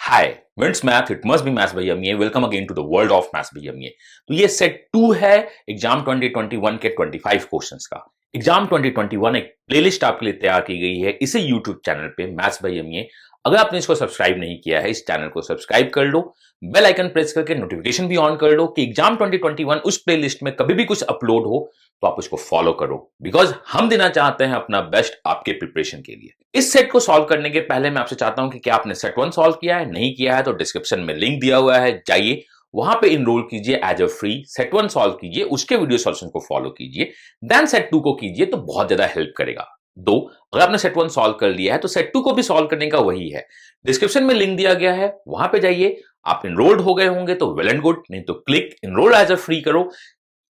Hi winds math it must be maths by MA welcome again to the world of maths by MA. तो ये set 2 है exam 2021 के 25 questions का। Exam 2021 एक playlist आपके लिए तैयार की गई है इसे यूट्यूब चैनल पे मैथ्स बाय एमए। अगर आपने इसको सब्सक्राइब नहीं किया है इस चैनल को सब्सक्राइब कर लो, बेल आइकन प्रेस करके नोटिफिकेशन भी ऑन कर लो कि एग्जाम 2021 उस प्लेलिस्ट में कभी भी कुछ अपलोड हो तो आप उसको फॉलो करो, बिकॉज हम देना चाहते हैं अपना बेस्ट आपके प्रिपरेशन के लिए। इस सेट को सॉल्व करने के पहले मैं आपसे चाहता हूं कि क्या आपने सेट 1 सॉल्व किया है? नहीं किया है तो डिस्क्रिप्शन में लिंक दिया हुआ है, जाइए वहां पे इनरोल कीजिए as a free. Set 1 solve कीजिए, उसके वीडियो सॉल्यूशन को फॉलो कीजिए, देन सेट 2 को कीजिए तो बहुत ज्यादा हेल्प करेगा। दो, अगर आपने सेट 1 सॉल्व कर लिया है तो सेट 2 को भी सॉल्व करने का वही है, डिस्क्रिप्शन में लिंक दिया गया है, वहां पे जाइए। आप इनरोल्ड हो गए होंगे तो वेल एंड गुड, नहीं तो click enrol as a free करो।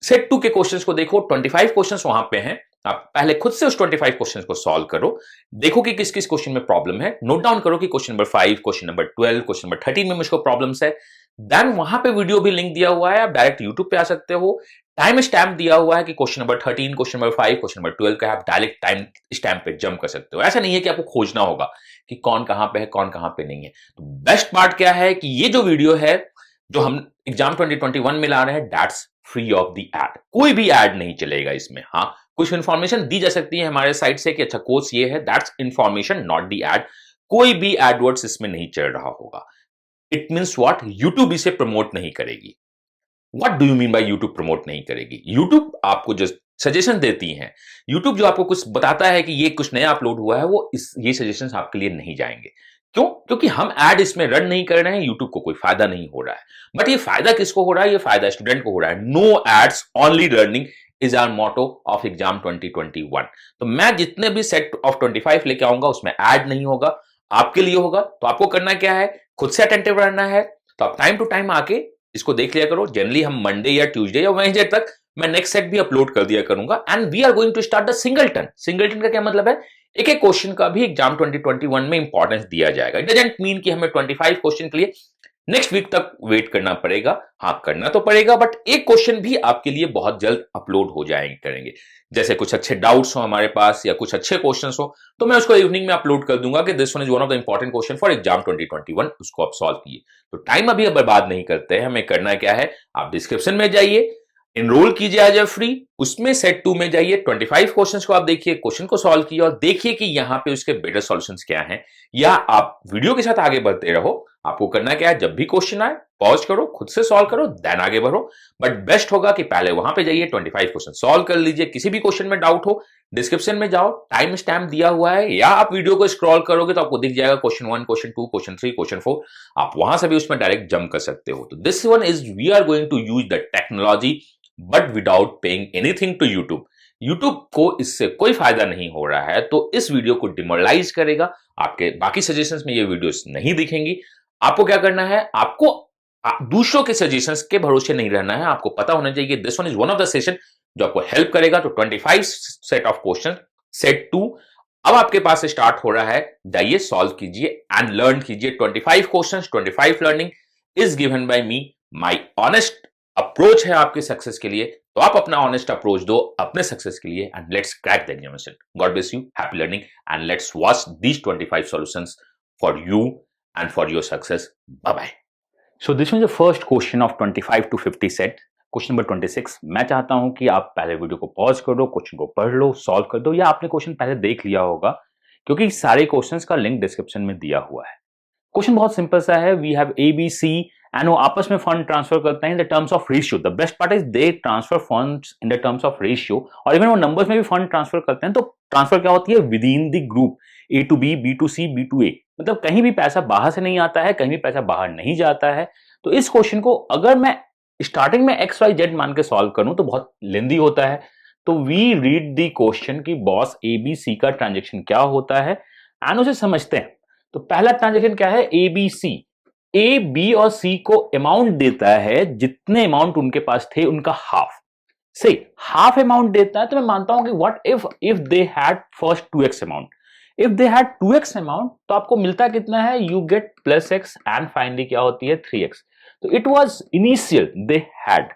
सेट 2 के क्वेश्चंस को देखो, 25 क्वेश्चंस वहां पे हैं, आप पहले खुद से उस 25 क्वेश्चंस को सॉल्व करो, देखो कि किस किस क्वेश्चन में प्रॉब्लम है, नोट डाउन करो कि question number 5, question number 12, question number 13 में मुझको प्रॉब्लम्स है। देन वहां पे वीडियो भी लिंक दिया हुआ है, आप डायरेक्ट यूट्यूब पे आ सकते हो। टाइम स्टैम्प दिया हुआ है कि question number 13, question number 5, question number 12 का आप डायरेक्ट टाइम स्टैम्प पे जंप कर सकते हो। ऐसा नहीं है कि आपको खोजना होगा कि कौन कहां पे है कौन कहां पे नहीं है। तो बेस्ट पार्ट क्या है कि ये जो वीडियो है जो हम एग्जाम 2021 में ला रहे हैं, that's free of the ad, कोई भी एड नहीं चलेगा इसमें। हाँ, कुछ इंफॉर्मेशन दी जा सकती है हमारे साइड से कि अच्छा कोर्स ये है, that's information not the ad. कोई भी एडवर्ड्स इसमें नहीं चल रहा होगा। It means what? यूट्यूब इसे प्रमोट नहीं करेगी। What do you mean by YouTube promote नहीं करेगी? यूट्यूब आपको जो सजेशन देती है, यूट्यूब जो आपको कुछ बताता है कि ये कुछ नया अपलोड हुआ है, वो ये सजेशंस आपके लिए नहीं जाएंगे। क्यों? क्योंकि हम एड इसमें रन नहीं कर रहे हैं, यूट्यूब को कोई फायदा नहीं हो रहा है। बट ये फायदा किसको हो रहा है? ये फायदा स्टूडेंट को हो रहा है। No ads only learning is our motto of exam 2021। तो मैं जितने भी सेट ऑफ 25 लेके आऊंगा उसमें एड नहीं होगा, आपके लिए होगा। तो आपको करना क्या है? खुद से अटेंटिव रहना है। तो आप टाइम टू टाइम आके इसको देख लिया करो। जनरली हम मंडे या ट्यूसडे या वेडनेसडे तक मैं नेक्स्ट सेट भी अपलोड कर दिया करूंगा। And we are going to start the singleton. Singleton का क्या मतलब है? एक एक क्वेश्चन का भी एग्जाम 2021 में इंपॉर्टेंस दिया जाएगा। इट डजंट मीन कि हमें 25 क्वेश्चन के लिए नेक्स्ट वीक तक वेट करना पड़ेगा। हाँ, करना तो पड़ेगा, बट एक क्वेश्चन भी आपके लिए बहुत जल्द अपलोड हो जाएंगे करेंगे। जैसे कुछ अच्छे डाउट्स हो हमारे पास या कुछ अच्छे क्वेश्चंस हो तो मैं उसको इवनिंग में अपलोड कर दूंगा कि this one is one of the important question for exam 2021, उसको आप सॉल्व कीजिए। तो टाइम अभी बर्बाद नहीं करते हैं, हमें करना क्या है? आप डिस्क्रिप्शन में जाइए, इनरोल कीजिए एज ए फ्री, उसमें सेट 2 में जाइए, 25 क्वेश्चंस को आप देखिए, क्वेश्चन को सॉल्व कीजिए और देखिए कि यहां पे उसके बेटर सॉल्यूशंस क्या हैं। या आप वीडियो के साथ आगे बढ़ते रहो। आपको करना क्या है? जब भी क्वेश्चन आए पॉज करो, खुद से सॉल्व करो, देन आगे बढ़ो। बट बेस्ट होगा कि पहले वहां पे जाइए, 25 क्वेश्चन सॉल्व कर लीजिए। किसी भी क्वेश्चन में डाउट हो, डिस्क्रिप्शन में जाओ, टाइम स्टैम्प दिया हुआ है, या आप वीडियो को स्क्रॉल करोगे तो आपको दिख जाएगा क्वेश्चन 1, क्वेश्चन 2, क्वेश्चन 3, क्वेश्चन 4। आप वहां से भी उसमें डायरेक्ट जंप कर सकते हो। तो this one is we are going to use the technology but without paying anything to YouTube. YouTube को इससे कोई फायदा नहीं हो रहा है, तो इस वीडियो को डिमोरलाइज करेगा। आपके बाकी सजेशंस में ये वीडियोस नहीं दिखेंगी। आपको क्या करना है? आपको दूसरों के सजेशंस के भरोसे नहीं रहना है। आपको पता होना चाहिए this one is one of the session जो आपको हेल्प करेगा। तो 25 सेट ऑफ क्वेश्चन, सेट 2 अब आपके पास स्टार्ट हो रहा है। जाइए सॉल्व कीजिए एंड लर्न कीजिए। 25 questions, 25 learning is given by me. My honest approach है आपके सक्सेस के लिए। तो आप अपना ऑनेस्ट अप्रोच दो अपने सक्सेस के लिए and let's crack the examination. God bless you, happy learning and let's watch these 25 solutions for you and for your success. Bye-bye. So this was the first question of 25 to 50 set. Question number 26। मैं चाहता हूं कि आप पहले video को pause कर दो, question को पढ़ लो, सॉल्व कर दो, या आपने क्वेश्चन पहले देख लिया होगा क्योंकि सारे क्वेश्चंस का लिंक डिस्क्रिप्शन में दिया हुआ है। क्वेश्चन बहुत सिंपल सा है। We have A B C and वो आपस में फंड ट्रांसफर करते हैं in the terms of ratio. The best part is they transfer funds in the terms of ratio, और इवन वो नंबर्स में भी फंड ट्रांसफर करते हैं। तो ट्रांसफर क्या होती है? Within the group, A to B to C, B to A. मतलब कहीं भी पैसा बाहर से नहीं आता है, कहीं भी पैसा बाहर नहीं जाता है। तो इस क्वेश्चन को अगर मैं स्टार्टिंग में एक्स वाई जेड मान के सॉल्व करूं तो बहुत लेंदी होता है। तो वी रीड द क्वेश्चन की बॉस ए बी सी का ट्रांजेक्शन क्या होता है एंड उसे समझते हैं। तो पहला ट्रांजेक्शन क्या है? ए बी सी। ए बी और सी को अमाउंट देता है, जितने अमाउंट उनके पास थे उनका हाफ से हाफ अमाउंट देता है। तो मैं मानता हूं कि what if they had first 2x amount, if they had 2x amount तो आपको मिलता कितना है? You get plus x and finally क्या होती है? 3x। तो it was initial they had,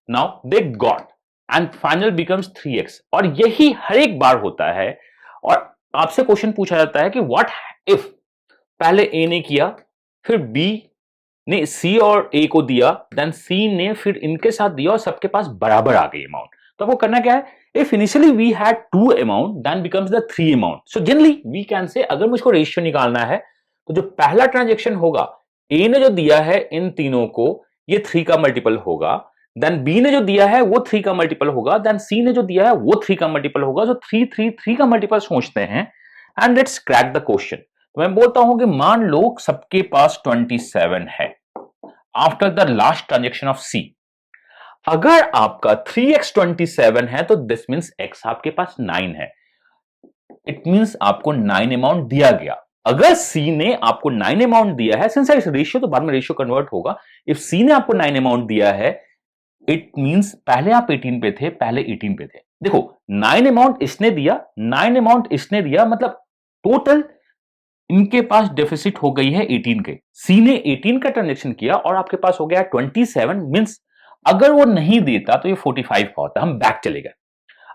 now they got and final becomes 3x। और यही हर एक बार होता है। और आपसे क्वेश्चन पूछा जाता है कि व्हाट इफ पहले ए ने किया, फिर बी ने सी और ए को दिया, देन सी ने फिर इनके साथ दिया और सबके पास बराबर आ गई अमाउंट। तो आपको करना क्या है, if initially we had 2 amount then becomes the 3 amount. So generally we can say अगर मुझको रेशियो निकालना है तो जो पहला ट्रांजेक्शन होगा, ए ने जो दिया है इन तीनों को, ये 3 का मल्टीपल होगा, देन बी ने जो दिया है वो 3 का मल्टीपल होगा, देन सी ने जो दिया है वो 3 का मल्टीपल होगा। जो 3 3 3 का मल्टीपल सोचते हैं and let's crack the question. तो मैं बोलता हूं कि मान लो सबके पास 27 है after the last transaction of C. अगर आपका 3x 27 है तो दिस मींस x आपके पास 9 है, इट मींस आपको 9 अमाउंट दिया गया। अगर C ने आपको 9 अमाउंट दिया है, सिंस इस रेशियो तो बाद में रेशियो कन्वर्ट होगा, इफ C ने आपको 9 अमाउंट दिया है इट मींस पहले आप 18 पे थे, पहले 18 पे थे। देखो 9 अमाउंट इसने दिया, 9 अमाउंट इसने दिया, मतलब टोटल इनके पास डेफिसिट हो गई है 18 के। सी ने 18 का ट्रांजेक्शन किया और आपके पास हो गया 27, मींस अगर वो नहीं देता तो ये 45 का होता। हम बैक चले गए।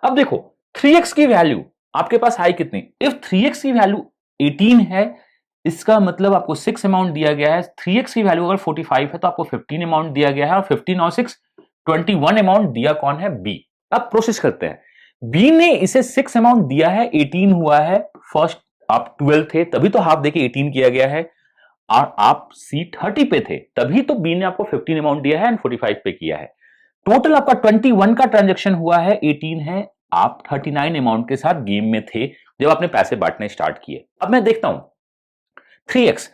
अब देखो 3x की वैल्यू आपके पास आई कितनी, इफ 3x की वैल्यू 18 है, इसका मतलब आपको 6 अमाउंट दिया गया है। 3x की वैल्यू अगर 45 है तो आपको 15 अमाउंट दिया गया है, और 15 और 6 21 अमाउंट दिया कौन है, बी। अब प्रोसेस करते हैं। बी ने इसे 6 अमाउंट दिया है, 18 हुआ है, फर्स्ट आप 12 थे तभी तो हाफ देके 18 किया गया है, और आप सी 30 पे थे तभी तो बी ने आपको 15 अमाउंट दिया है एंड 45 पे किया है। टोटल आपका 21 का ट्रांजेक्शन हुआ है, 18 है, आप 39 अमाउंट के साथ गेम में थे जब आपने पैसे बांटने स्टार्ट किए। अब मैं देखता हूं 3x,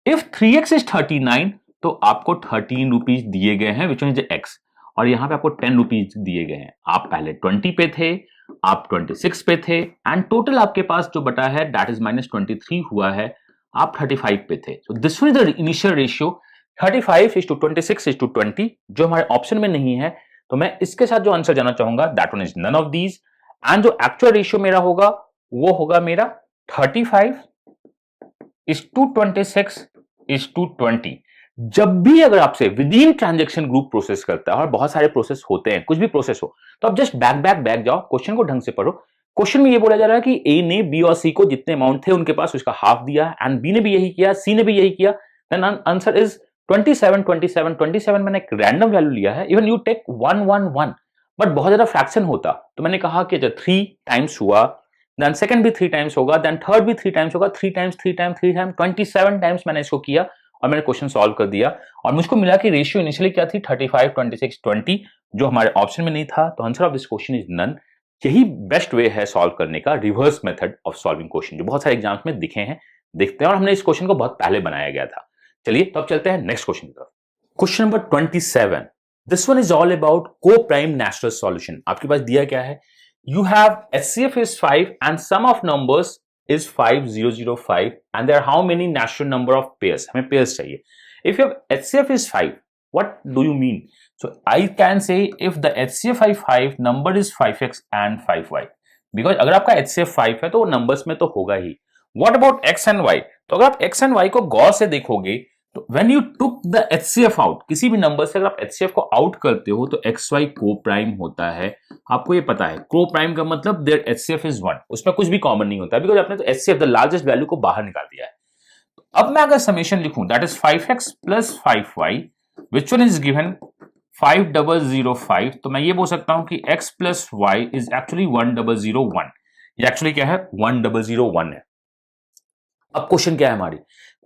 इफ 3x इज 39 तो आपको 13 रुपीज दिए गए हैं विच इज x, और यहां पे आपको 10 रुपीज दिए गए हैं। आप पहले 20 पे थे, आप 26 पे थे, एंड टोटल आपके पास जो बटा है दैट इज -23 हुआ है, आप 35 पे थे। सो this is the initial ratio 35:26:20, जो हमारे ऑप्शन में नहीं है। तो मैं इसके साथ जो आंसर जाना चाहूंगा that one is none of these, and जो एक्चुअल रेशियो मेरा होगा वो होगा मेरा 35:26:20। जब भी अगर आपसे with in transaction group process करता है, और बहुत सारे प्रोसेस होते हैं, कुछ भी प्रोसेस हो, तो आप जस्ट बैक जाओ, क्वेश्चन को ढंग से पढ़ो। क्वेश्चन में ये बोला जा रहा है कि ए ने बी और सी को जितने अमाउंट थे उनके पास उसका हाफ दिया, एंड बी ने भी यही किया, सी ने भी यही किया, देन आंसर इज 27 मैंने एक रैंडम वैल्यू लिया है, इवन यू टेक 111, बट बहुत ज्यादा फ्रैक्शन होता तो मैंने कहा कि जब 3 टाइम्स हुआ, देन सेकंड भी 3 टाइम्स होगा, देन थर्ड भी 3 टाइम्स होगा, 3 टाइम्स 27 टाइम्स मैंने इसको किया और मैंने क्वेश्चन सॉल्व कर दिया, और मुझको मिला कि रेशियो इनिशियली क्या थी 35:26:20, जो हमारे ऑप्शन में नहीं था। तो answer of this question is none. यही बेस्ट वे है सॉल्व करने का, reverse method of solving question, जो बहुत सारे एग्जाम्स में दिखे हैं, देखते हैं, और हमने इस क्वेश्चन को बहुत पहले बनाया गया था। चलिए तो अब चलते हैं नेक्स्ट क्वेश्चन की तरफ। Question number 27, this one is all about को प्राइम नेचुरल सॉल्यूशन। आपके पास दिया क्या है, you have HCF is 5 and sum of numbers is 5005 and there are how many natural number of pairs, हमें pairs चाहिए। if your HCF is 5, what do you mean? So I can say if the HCF is 5, number is 5x and 5y, because अगर आपका HCF 5 है तो वो numbers में तो होगा ही। what about x and y? तो अगर आप x and y को गौर से देखोगे तो when you took the HCF out, किसी भी नंबर से अगर आप HCF को आउट करते हो तो XY को प्राइम होता है। आपको ये पता है को प्राइम का मतलब देयर HCF इज 1, उसमें कुछ भी कॉमन नहीं होता, बिकॉज आपने तो HCF द लार्जेस्ट वैल्यू को बाहर निकाल दिया है। तो अब मैं अगर समेशन लिखूं that is 5x plus 5y which one is given 5005, तो मैं ये बोल सकता हूं कि x plus y is actually 1001। ये एक्चुअली क्या है, 1001 है। अब क्वेश्चन क्या है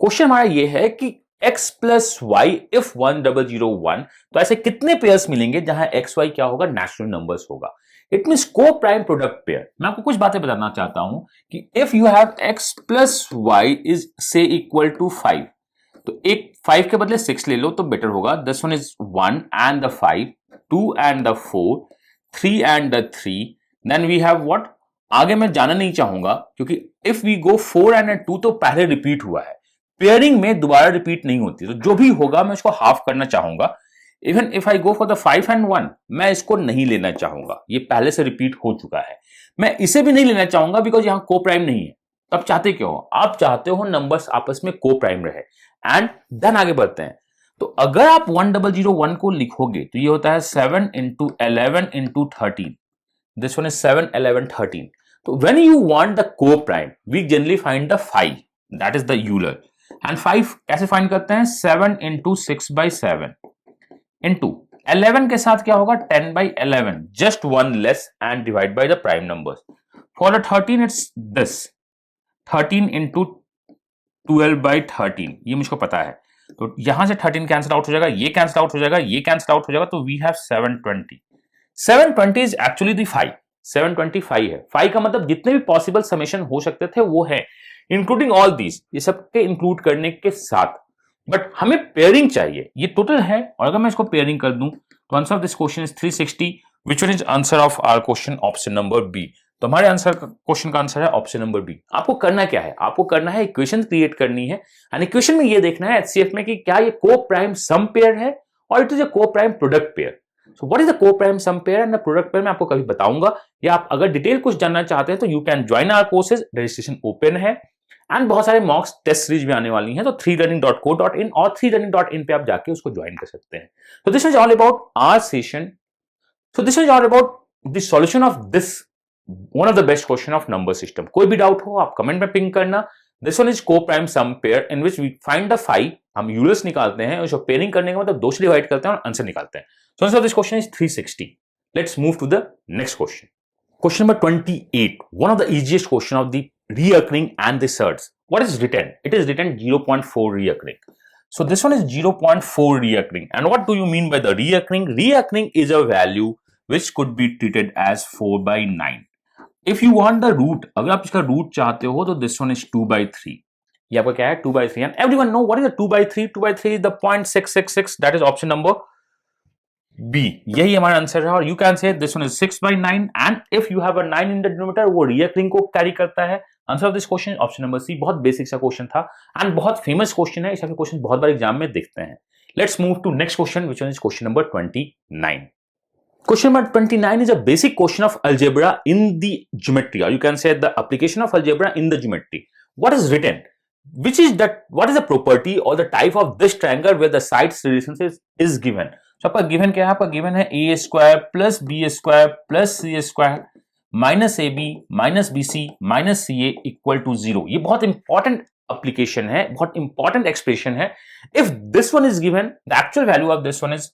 क्वेश्चन हमारा ये है कि x प्लस वाई इफ 1001, तो ऐसे कितने पेयर्स मिलेंगे जहां एक्स वाई क्या होगा, नेचुरल नंबर्स होगा। It means coprime product pair. मैं आपको कुछ बातें बताना चाहता हूं कि if you have x plus Y is say equal to 5, तो एक 5 के बदले 6 ले लो तो बेटर होगा। This one is 1 and the 5, 2 and the 4, 3 and the 3, then we have what, आगे मैं जाना नहीं चाहूंगा क्योंकि इफ वी गो 4 एंड 2 तो पहले रिपीट हुआ है, पेयरिंग में दोबारा रिपीट नहीं होती, तो जो भी होगा मैं इसको हाफ करना चाहूंगा। Even if I go for the 5 and 1, मैं इसको नहीं लेना चाहूंगा, ये पहले से रिपीट हो चुका है। मैं इसे भी नहीं लेना चाहूंगा बिकॉज यहां को प्राइम नहीं है। तो आप चाहते क्यों हो, आप चाहते हो नंबर्स आपस में को प्राइम रहे, एंड देन आगे बढ़ते हैं। तो अगर आप 1001 को लिखोगे तो ये होता है 7 into 11 into 13, this one is 7 11 13। तो when you want the coprime we generally find the 5, that is the Euler, and 5 कैसे फाइंड करते हैं? 7 इंटू 6/7 इंटू 11 के साथ क्या होगा? 10/11, just one less and divide by the prime numbers. For 13 it's this 13 into 12/13, ये मुझको पता है. तो यहां से 13 कैंसिल आउट हो जाएगा, ये कैंसिल आउट हो जाएगा, ये कैंसिल आउट हो जाएगा, तो we have 720. 720 is actually the 5. 725 है. 5 का मतलब जितने भी पॉसिबल समेशन हो सकते थे वो है, इंक्लूडिंग ऑल दीज, ये सबके इंक्लूड करने के साथ. बट हमें पेयरिंग चाहिए. ये टोटल है, और अगर मैं इसको पेयरिंग कर दूं तो answer of this question is 360, which one is answer of our question option number B. तो हमारे आंसर क्वेश्चन का आंसर है ऑप्शन नंबर बी. आपको करना क्या है? आपको करना है इक्वेशन क्रिएट करनी है, एंड इक्वेशन में ये देखना है एचसीएफ में कि क्या ये को प्राइम सम पेयर है और it is a coprime product pair. So what is the coprime sum pair and the product pair मैं आपको कभी बताऊंगा, या आप अगर डिटेल कुछ जानना चाहते हैं तो you can join our courses. Registration open है एंड बहुत सारे मॉक्स टेस्ट सीरीज भी आने वाली हैं, तो 3learning.co.in और 3learning.in पे आप जाके उसको ज्वाइन कर सकते हैं. तो this is all about our session. So this is all about the solution of this one of the best question of number system. कोई भी डाउट हो आप कमेंट में पिंग करना. This one is coprime sum pair in which we find the 5. हम Euler's निकालते हैं, उसको पेयरिंग करने के मतलब 2 से डिवाइड करते हैं और आंसर निकालते हैं. So answer of this question is 360. Let's move to the next question. Question number 28, one of the easiest question of the reoccurring and the surds. What is written? It is written 0.4 reoccurring. So this one is 0.4 reoccurring. And what do you mean by the reoccurring? Reoccurring is a value which could be treated as 4/9. If you want the root, अगर आप इसका root चाहते हो तो this one is 2/3. ये आपका क्या है? 2/3. And everyone know what is the 2/3? 2/3 is the 0.666. That is option number B. यही हमारा आंसर है. और you can say this one is 6/9 and if you have a 9 in the denominator, वो recurring को कैरी करता है. Answer of this question option number C. बहुत basic सा क्वेश्चन था एंड बहुत फेमस क्वेश्चन है. इस टाइप के क्वेश्चन बहुत बार एग्जाम में दिखते हैं. Let's move to next question which is question number 29. Question number 29 is a basic question of algebra in the geometry, or you can say the application of algebra in the geometry. What is written? What is the property or the type of this triangle where the sides relationship is given? So आपका given क्या है? आपका given है a square plus B square plus C square minus A B minus B C minus C A equal to 0. ये बहुत important application है, बहुत important expression है. If this one is given, the actual value of this one is,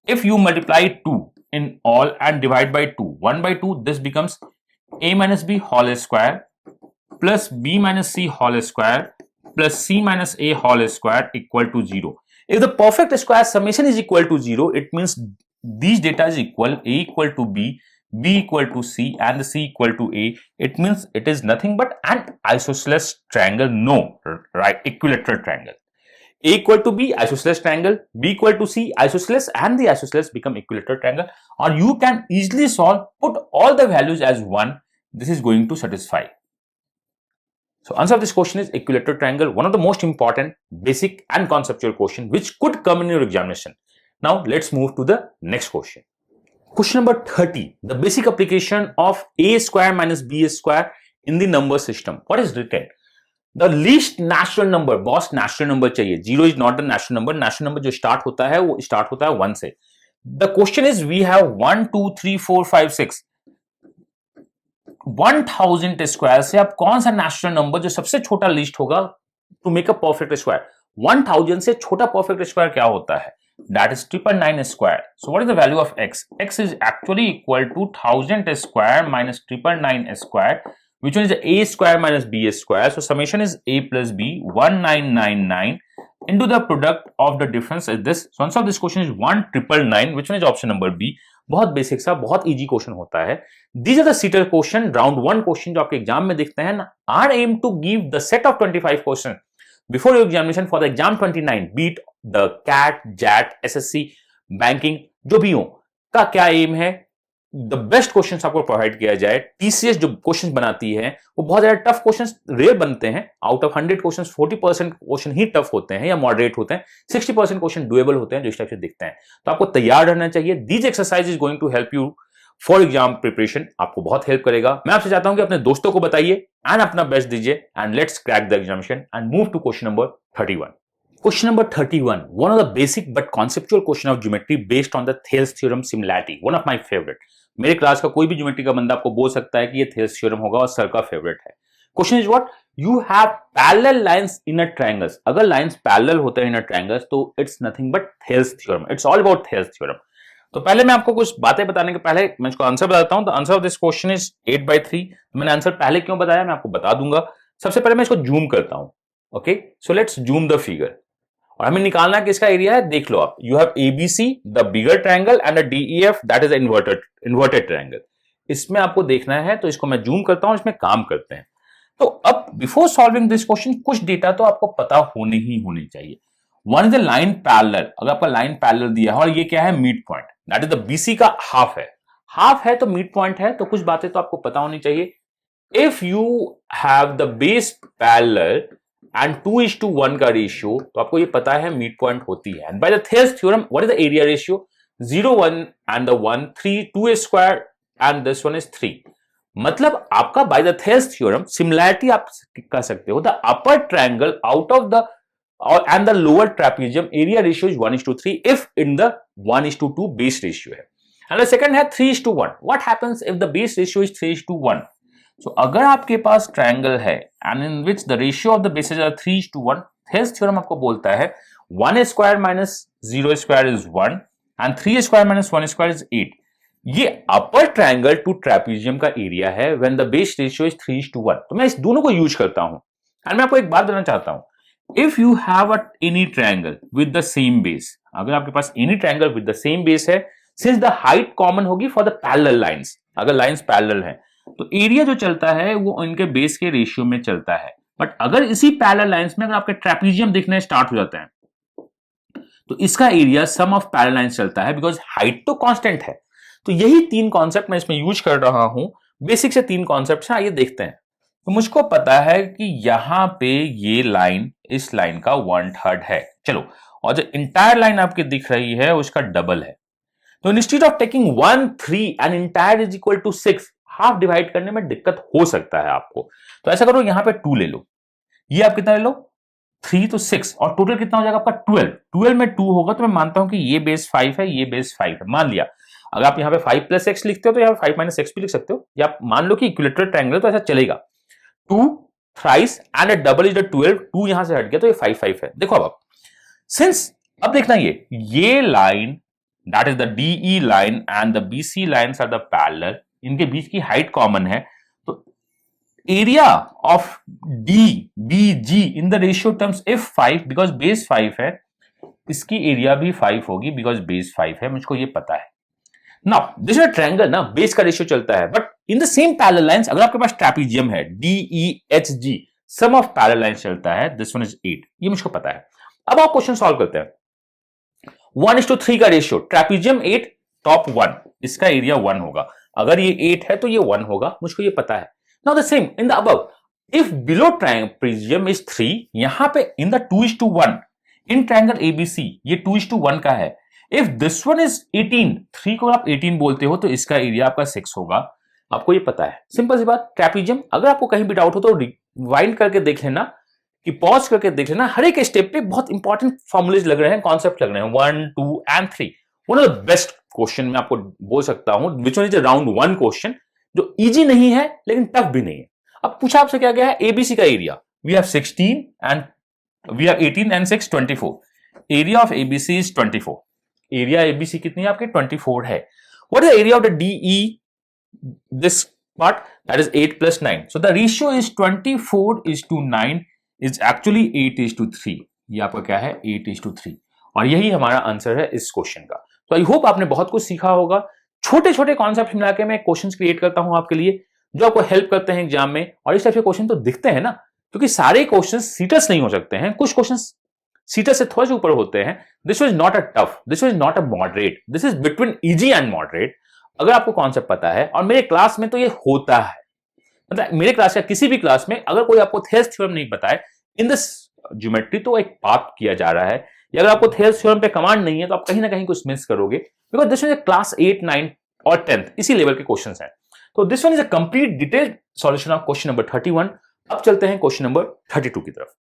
if you multiply 2 in all and divide by 2, 1/2, this becomes a minus b whole square plus b minus c whole square plus c minus a whole square equal to 0. If the perfect square summation is equal to 0, it means these data is equal, a equal to b, b equal to c and the c equal to a. It means it is nothing but an isosceles triangle. No, right, equilateral triangle. A equal to B, isosceles triangle, B equal to C, isosceles, and the isosceles become equilateral triangle. Or you can easily solve, put all the values as 1. This is going to satisfy. So answer of this question is equilateral triangle, one of the most important basic and conceptual question which could come in your examination. Now let's move to the next question. Question number 30, the basic application of a square minus b square in the number system. What is written? The least natural number, boss natural number चाहिए. 0 is not the natural number. Natural number जो start होता है वो start होता है 1 से. The question is we have 1 2 3 4 5 6. 1000 square से आप कौन सा नेचुरल नंबर जो सबसे छोटा लिस्ट होगा to make a perfect square? 1000 से छोटा परफेक्ट स्क्वायर क्या होता है? That is 999 square. So what is the value of x? X is actually equal to 1000 square minus 999 square, which one is a square minus b square. So summation is a plus b, 1999 into the product of the difference is this. So answer of this question is 1999, which one is option number B. बहुत basic सा, बहुत easy question होता है. These are the seated question, round 1 question जो आपके exam में दिखते हैं. Our aim to give the set of 25 question before your examination for the exam 29, be it the CAT, JAT, SSC, banking, जो भी हो, का क्या एम है? द बेस्ट क्वेश्चंस आपको प्रोवाइड किया जाए. टीसीएस जो क्वेश्चंस बनाती है वो बहुत ज्यादा टफ क्वेश्चंस रेयर बनते हैं. Out of 100 questions 40% question he tough होते हैं या मॉडरेट होते हैं. 60% क्वेश्चन डुएबल होते हैं जो इस टाइप से दिखते हैं. तो आपको तैयार रहना चाहिए. These exercise is going to help you for exam preparation. आपको बहुत हेल्प करेगा. मैं आपसे चाहता हूं कि अपने दोस्तों को बताइए एंड अपना बेस्ट दीजिए. And let's crack the examination and move to question number 31. Question number 31, one of the basic but conceptual question of geometry based on the Thales theorem similarity, one of my favorite. मेरे class का कोई भी geometry का बंदा आपको बोल सकता है कि ये थेल्स थ्योरम होगा और सर का फेवरेट है. Question is what? You have parallel lines in a triangles. अगर लाइंस पैरेलल होते हैं इन अ ट्रायंगल्स तो it's nothing but Thales theorem, it's all about Thales theorem. तो पहले मैं आपको कुछ बातें बताने के पहले मैं इसको आंसर बताता हूं। The answer of this question is 8/3। मैंने आंसर पहले क्यों बताया मैं आपको बता दूंगा। सबसे पहले मैं इसको जूम करता हूं। Okay, so let's zoom the figure. और हमें निकालना किसका एरिया है, देख लो आप। You have ABC the bigger triangle and DEF that is inverted triangle. इसमें आपको देखना है, तो इसको मैं जूम करता हूं, इसमें काम करते हैं। तो अब बिफोर सॉल्विंग दिस क्वेश्चन कुछ डेटा तो आपको पता होनी चाहिए। One is the line parallel. अगर आपका लाइन पैरेलल दिया है और ये क्या है, mid point, that is the BC का हाफ है। हाफ है तो मिड पॉइंट है, तो कुछ बातें तो आपको पता होनी चाहिए। If you have the base parallel and 2:1 का रेशियो, तो आपको ये पता है मिड पॉइंट होती है। And by the Thales theorem what is the area ratio, 0 1 and the 1 3 2 square and this one is 3। मतलब आपका by the Thales theorem similarity आप कह सकते हो, the upper triangle out of the and the lower trapezium area ratio is 1:3 if in the 1:2 base ratio है। and the second है 3:1। what happens if the base ratio is 3:1? so अगर आपके पास triangle है and in which the ratio of the bases are 3:1, Thales theorem आपको बोलता है 1 square minus 0 square is 1 and 3 square minus 1 square is 8। ये अपर triangle to trapezium का area है when the base ratio is 3:1। तो मैं इस दोनों को यूज करता हूं। एंड मैं आपको एक बात बताना चाहता हूं, if you have any triangle with the same base, अगर आपके पास any triangle with the same base है, since the height common होगी for the parallel lines, अगर lines parallel हैं तो एरिया जो चलता है वो इनके बेस के रेशियो में चलता है। बट अगर इसी पैरेलल लाइंस में अगर आपके ट्रेपेजियम दिखने स्टार्ट हो जाते हैं तो इसका area sum of parallel lines चलता है, बिकॉज हाइट तो कांस्टेंट है। तो यही तीन कॉन्सेप्ट मैं इसमें यूज कर रहा हूं। बेसिक से तीन कॉन्सेप्ट हैं, आइए देखते हैं। तो मुझको पता है कि यहां पे ये लाइन इस लाइन का 1/3 है, चलो, और जो इंटायर लाइन आपकी दिख रही है उसका डबल है। तो instead of taking 1 3 and entire is equal to 6, half divide करने में दिक्कत हो सकता है आपको। तो ऐसा करो, यहां पे 2 ले लो, ये आप कितना ले लो 3 तो 6, और टोटल कितना हो जाएगा आपका 12। 12 में 2 होगा, तो मैं मानता हूं कि ये बेस 5 है, ये बेस 5 है, मान लिया। अगर आप यहाँ पे 5 + x लिखते हो तो यहाँ पे 5 - x भी लिख सकते हो, या आप मान लो कि इक्विलेटरल ट्रायंगल, तो ऐसा चलेगा। 2 thrice and a double is the 12, 2 यहां से हट गया तो ये 5 5 है। देखो अब सिंस, अब देखना ये line that is the DE line and the BC lines are the parallel, इनके बीच की हाइट कॉमन है, तो area of DBG in the ratio terms if 5, because base 5 है, इसकी एरिया भी 5 होगी बिकॉज बेस 5 है, मुझको ये पता है। Now this is a triangle ना, बेस का रेशियो चलता है, but in the same parallel lines अगर आपके पास ट्रेपेजियम है DEHG, sum of parallel lines चलता है, दिस वन इज 8, ये मुझको पता है। अब आप क्वेश्चन सॉल्व करते हैं। 1:3 का रेशियो, ट्रेपेजियम 8 टॉप 1, इसका एरिया 1 होगा। अगर ये 8 है तो ये 1 होगा, मुझको ये पता है। Now the same in the above, if below trapezium is 3, यहां पे in the 2:1 in triangle ABC ये 2:1 का है। इफ दिस वन इज 18, 3 को आप 18 बोलते हो तो इसका एरिया आपका 6 होगा, आपको ये पता है। सिंपल सी बात, ट्रेपेजियम। अगर आपको कहीं भी डाउट हो तो रिवाइंड करके देख लेना, कि पॉज करके देख लेना, हर एक स्टेप पे बहुत इंपॉर्टेंट फॉर्मूलेज लग रहे हैं, कॉन्सेप्ट लग रहे हैं, 1 2 and 3। One of the best question मैं आपको बोल सकता हूं, विच वन इज राउंड 1 क्वेश्चन, जो इजी नहीं है लेकिन टफ भी नहीं है। अब पूछा आपसे क्या गया है, ABC का area, we have 16 and we have 18 and 6 24, area of ABC is 24। Area ABC कितनी है आपकी, 24 है। What is the area of the DE, this part, that is 8 + 9, so the ratio is 24:9 is actually 8:3। ये आपका क्या है, 8:3, और यही हमारा आंसर है इस क्वेश्चन का। तो आई होप आपने बहुत कुछ सीखा होगा। छोटे छोटे कॉन्सेप्ट मिला के मैं क्वेश्चंस क्रिएट करता हूं आपके लिए, जो आपको हेल्प करते हैं एग्जाम में, और इस टाइप के क्वेश्चन तो दिखते हैं ना, क्योंकि सारे क्वेश्चन सीटस नहीं हो सकते हैं, कुछ क्वेश्चन सीटस से थोड़े से ऊपर होते हैं। This was not a tough, this was not a moderate, this is between easy and moderate. अगर आपको कॉन्सेप्ट पता है, और मेरे क्लास में तो ये होता है, मतलब मेरे क्लास या किसी भी क्लास में अगर कोई आपको थेल्स थ्योरम नहीं बताए इन दिस ज्योमेट्री, तो एक पाप किया जा रहा है। या अगर आपको थेल्स थ्योरम पे कमांड नहीं है तो आप कहीं ना कहीं कुछ मिस करोगे, बिकॉज दिस इज क्लास 8 9 और 10th इसी लेवल के क्वेश्चंस हैं। तो this one is a complete detailed solution of question number 31। अब चलते हैं क्वेश्चन नंबर 32 की तरफ।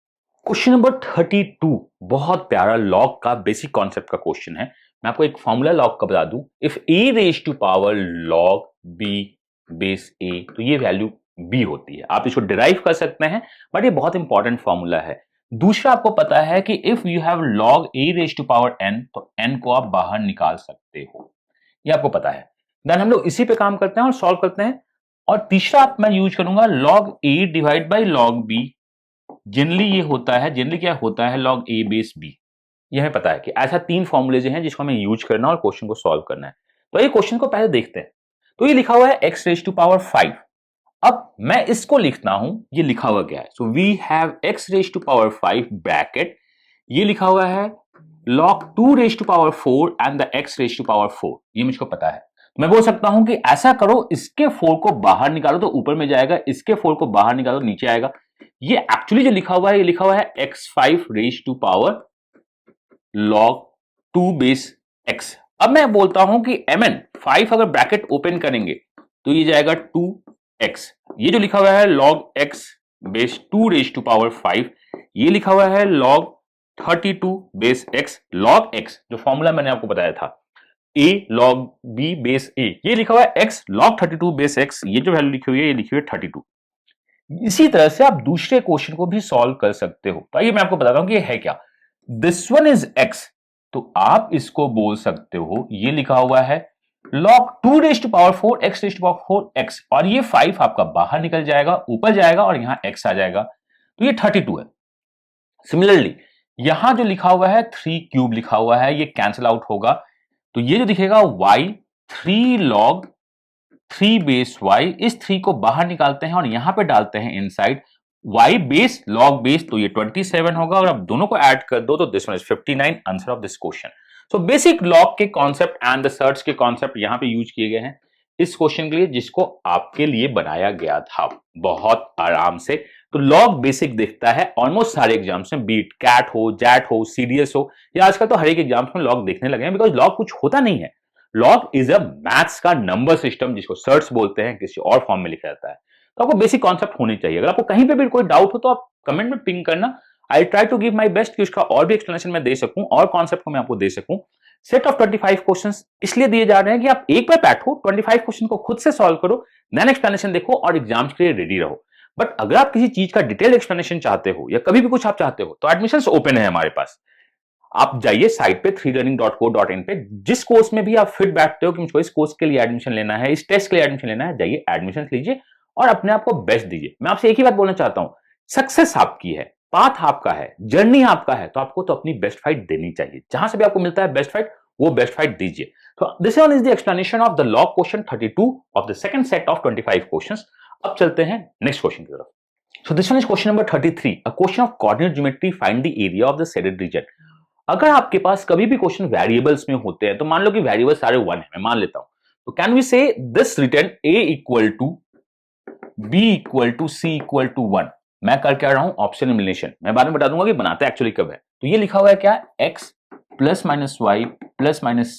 क्वेश्चन नंबर 32 बहुत प्यारा लॉग का बेसिक कॉन्सेप्ट का क्वेश्चन है। मैं आपको एक फॉर्मूला लॉग का बता दूं, if a raised to power log b base a, तो ये वैल्यू बी होती है। आप इसको डिराइव कर सकते हैं, बट ये बहुत इंपॉर्टेंट फॉर्मूला है। दूसरा आपको पता है कि if you have log a raised to power n, तो n को आप बाहर निकाल सकते हो, ये आपको पता है। देन हम लोग इसी पे काम करते हैं और सॉल्व करते हैं। और तीसरा मैं यूज करूंगा log a divide by log b। Generally ये होता है, जनरली क्या होता है, log a बेस b। ये हमें पता है कि ऐसा 3 फॉर्मूलेज हैं जिसको हमें यूज करना है और क्वेश्चन को सॉल्व करना है। तो ये क्वेश्चन को पहले देखते हैं। तो ये लिखा हुआ है x रेज टू पावर 5। अब मैं इसको लिखता हूं, ये लिखा हुआ क्या है, so we have x raise to power 5 bracket, ये लिखा हुआ है log 2 raise to power 4 and the x raise to power 4। ये मुझको पता है। मैं बोल सकता हूं कि ऐसा करो, इसके 4 को बाहर निकालो तो ऊपर में जाएगा, इसके 4 को बाहर निकालो नीचे आएगा। ये एक्चुअली जो लिखा हुआ है, ये लिखा हुआ है x5 raise to power log 2 base x। अब मैं बोलता हूं कि mn 5 अगर ब्रैकेट ओपन करेंगे तो ये जाएगा 2x। ये जो लिखा हुआ है log x base 2 raise to power 5, ये लिखा हुआ है log 32 base x। log x जो फॉर्मूला मैंने आपको बताया था, a log b base a, ये लिखा हुआ है x log 32 बेस x। ये जो वैल्यू लिखी हुई है, ये लिखी हुई है 32। इसी तरह से आप दूसरे क्वेश्चन को भी सॉल्व कर सकते हो। तो आइए मैं आपको बताता हूं कि ये है क्या। दिस वन इज x, तो आप इसको बोल सकते हो, ये लिखा हुआ है log 2 raise to power 4 x raise to power 4 x, और ये 5 आपका बाहर निकल जाएगा, ऊपर जाएगा और यहां x आ जाएगा, तो ये 32 है। सिमिलरली यहां जो लिखा हुआ है 3 क्यूब लिखा हुआ है, ये कैंसिल आउट होगा, तो ये जो दिखेगा y 3 log 3 बेस y, इस 3 को बाहर निकालते हैं और यहां पे डालते हैं inside y base log base, तो ये 27 होगा, और अब दोनों को ऐड कर दो तो this one is 59, answer of this question. So basic log के कॉन्सेप्ट एंड द सर्च के कॉन्सेप्ट यहां पे यूज किए गए हैं इस क्वेश्चन के लिए, जिसको आपके लिए बनाया गया था बहुत आराम से। तो लॉग बेसिक दिखता है ऑलमोस्ट सारे एग्जाम्स में, बीट कैट हो, जैट हो, सीडीएस हो, या आजकल तो हर एक एग्जाम्स में लॉग देखने लगे हैं, बिकॉज लॉग कुछ होता नहीं है। लॉग इज अ मैथ्स का नंबर सिस्टम, जिसको सर्च बोलते हैं, किसी और फॉर्म में लिखा जाता है। तो आपको बेसिक कॉन्सेप्ट होने चाहिए। अगर आपको कहीं पे भी कोई डाउट हो तो आप कमेंट में पिंग करना, I try to give my best कि उसका और भी एक्सप्लेनेशन मैं दे सकूं और कॉन्सेप्ट को मैं आपको दे सकूं। सेट ऑफ 25 क्वेश्चंस इसलिए दिए जा रहे हैं कि आप एक बार बैठो, 25 क्वेश्चन को खुद से सॉल्व करो, देन एक्सप्लेनेशन देखो और एग्जाम्स के लिए रेडी रहो। बट अगर आप किसी चीज का डिटेल एक्सप्लेनेशन चाहते हो या कभी भी कुछ आप चाहते हो, तो एडमिशंस ओपन है हमारे पास। आप जाइए साइट पे 3learning.co.in पे, जिस कोर्स में भी आप फिट बैठते हो कि मुझको इस कोर्स के लिए एडमिशन लेना है, इस टेस्ट के लिए एडमिशन लेना है, जाइए एडमिशन लीजिए और अपने आप को बेस्ट दीजिए। मैं आपसे एक ही बात बोलना चाहता हूं, सक्सेस आपकी है, पाथ आपका है, जर्नी आपका है, तो आपको तो अपनी बेस्ट फाइट देनी चाहिए। जहां से भी आपको मिलता है बेस्ट फाइट, वो बेस्ट फाइट दीजिए। तो this one is the explanation of the log question 32 of the second set of 25 questions. अब चलते हैं नेक्स्ट क्वेश्चन की तरफ। सो this one is question number 33, a question of coordinate geometry, find the area of the shaded region. अगर आपके पास कभी भी question variables में होते हैं, तो मान लो कि वेरिएबल सारे 1 है, मैं मान लेता हूं, तो can we say this return a equal to b equal to c equal to 1। मैं कर क्या रहा हूं, ऑप्शन एलिमिनेशन। मैं बाद में बता दूंगा कि बनाते एक्चुअली कब है। तो ये लिखा हुआ है क्या, x plus minus y plus minus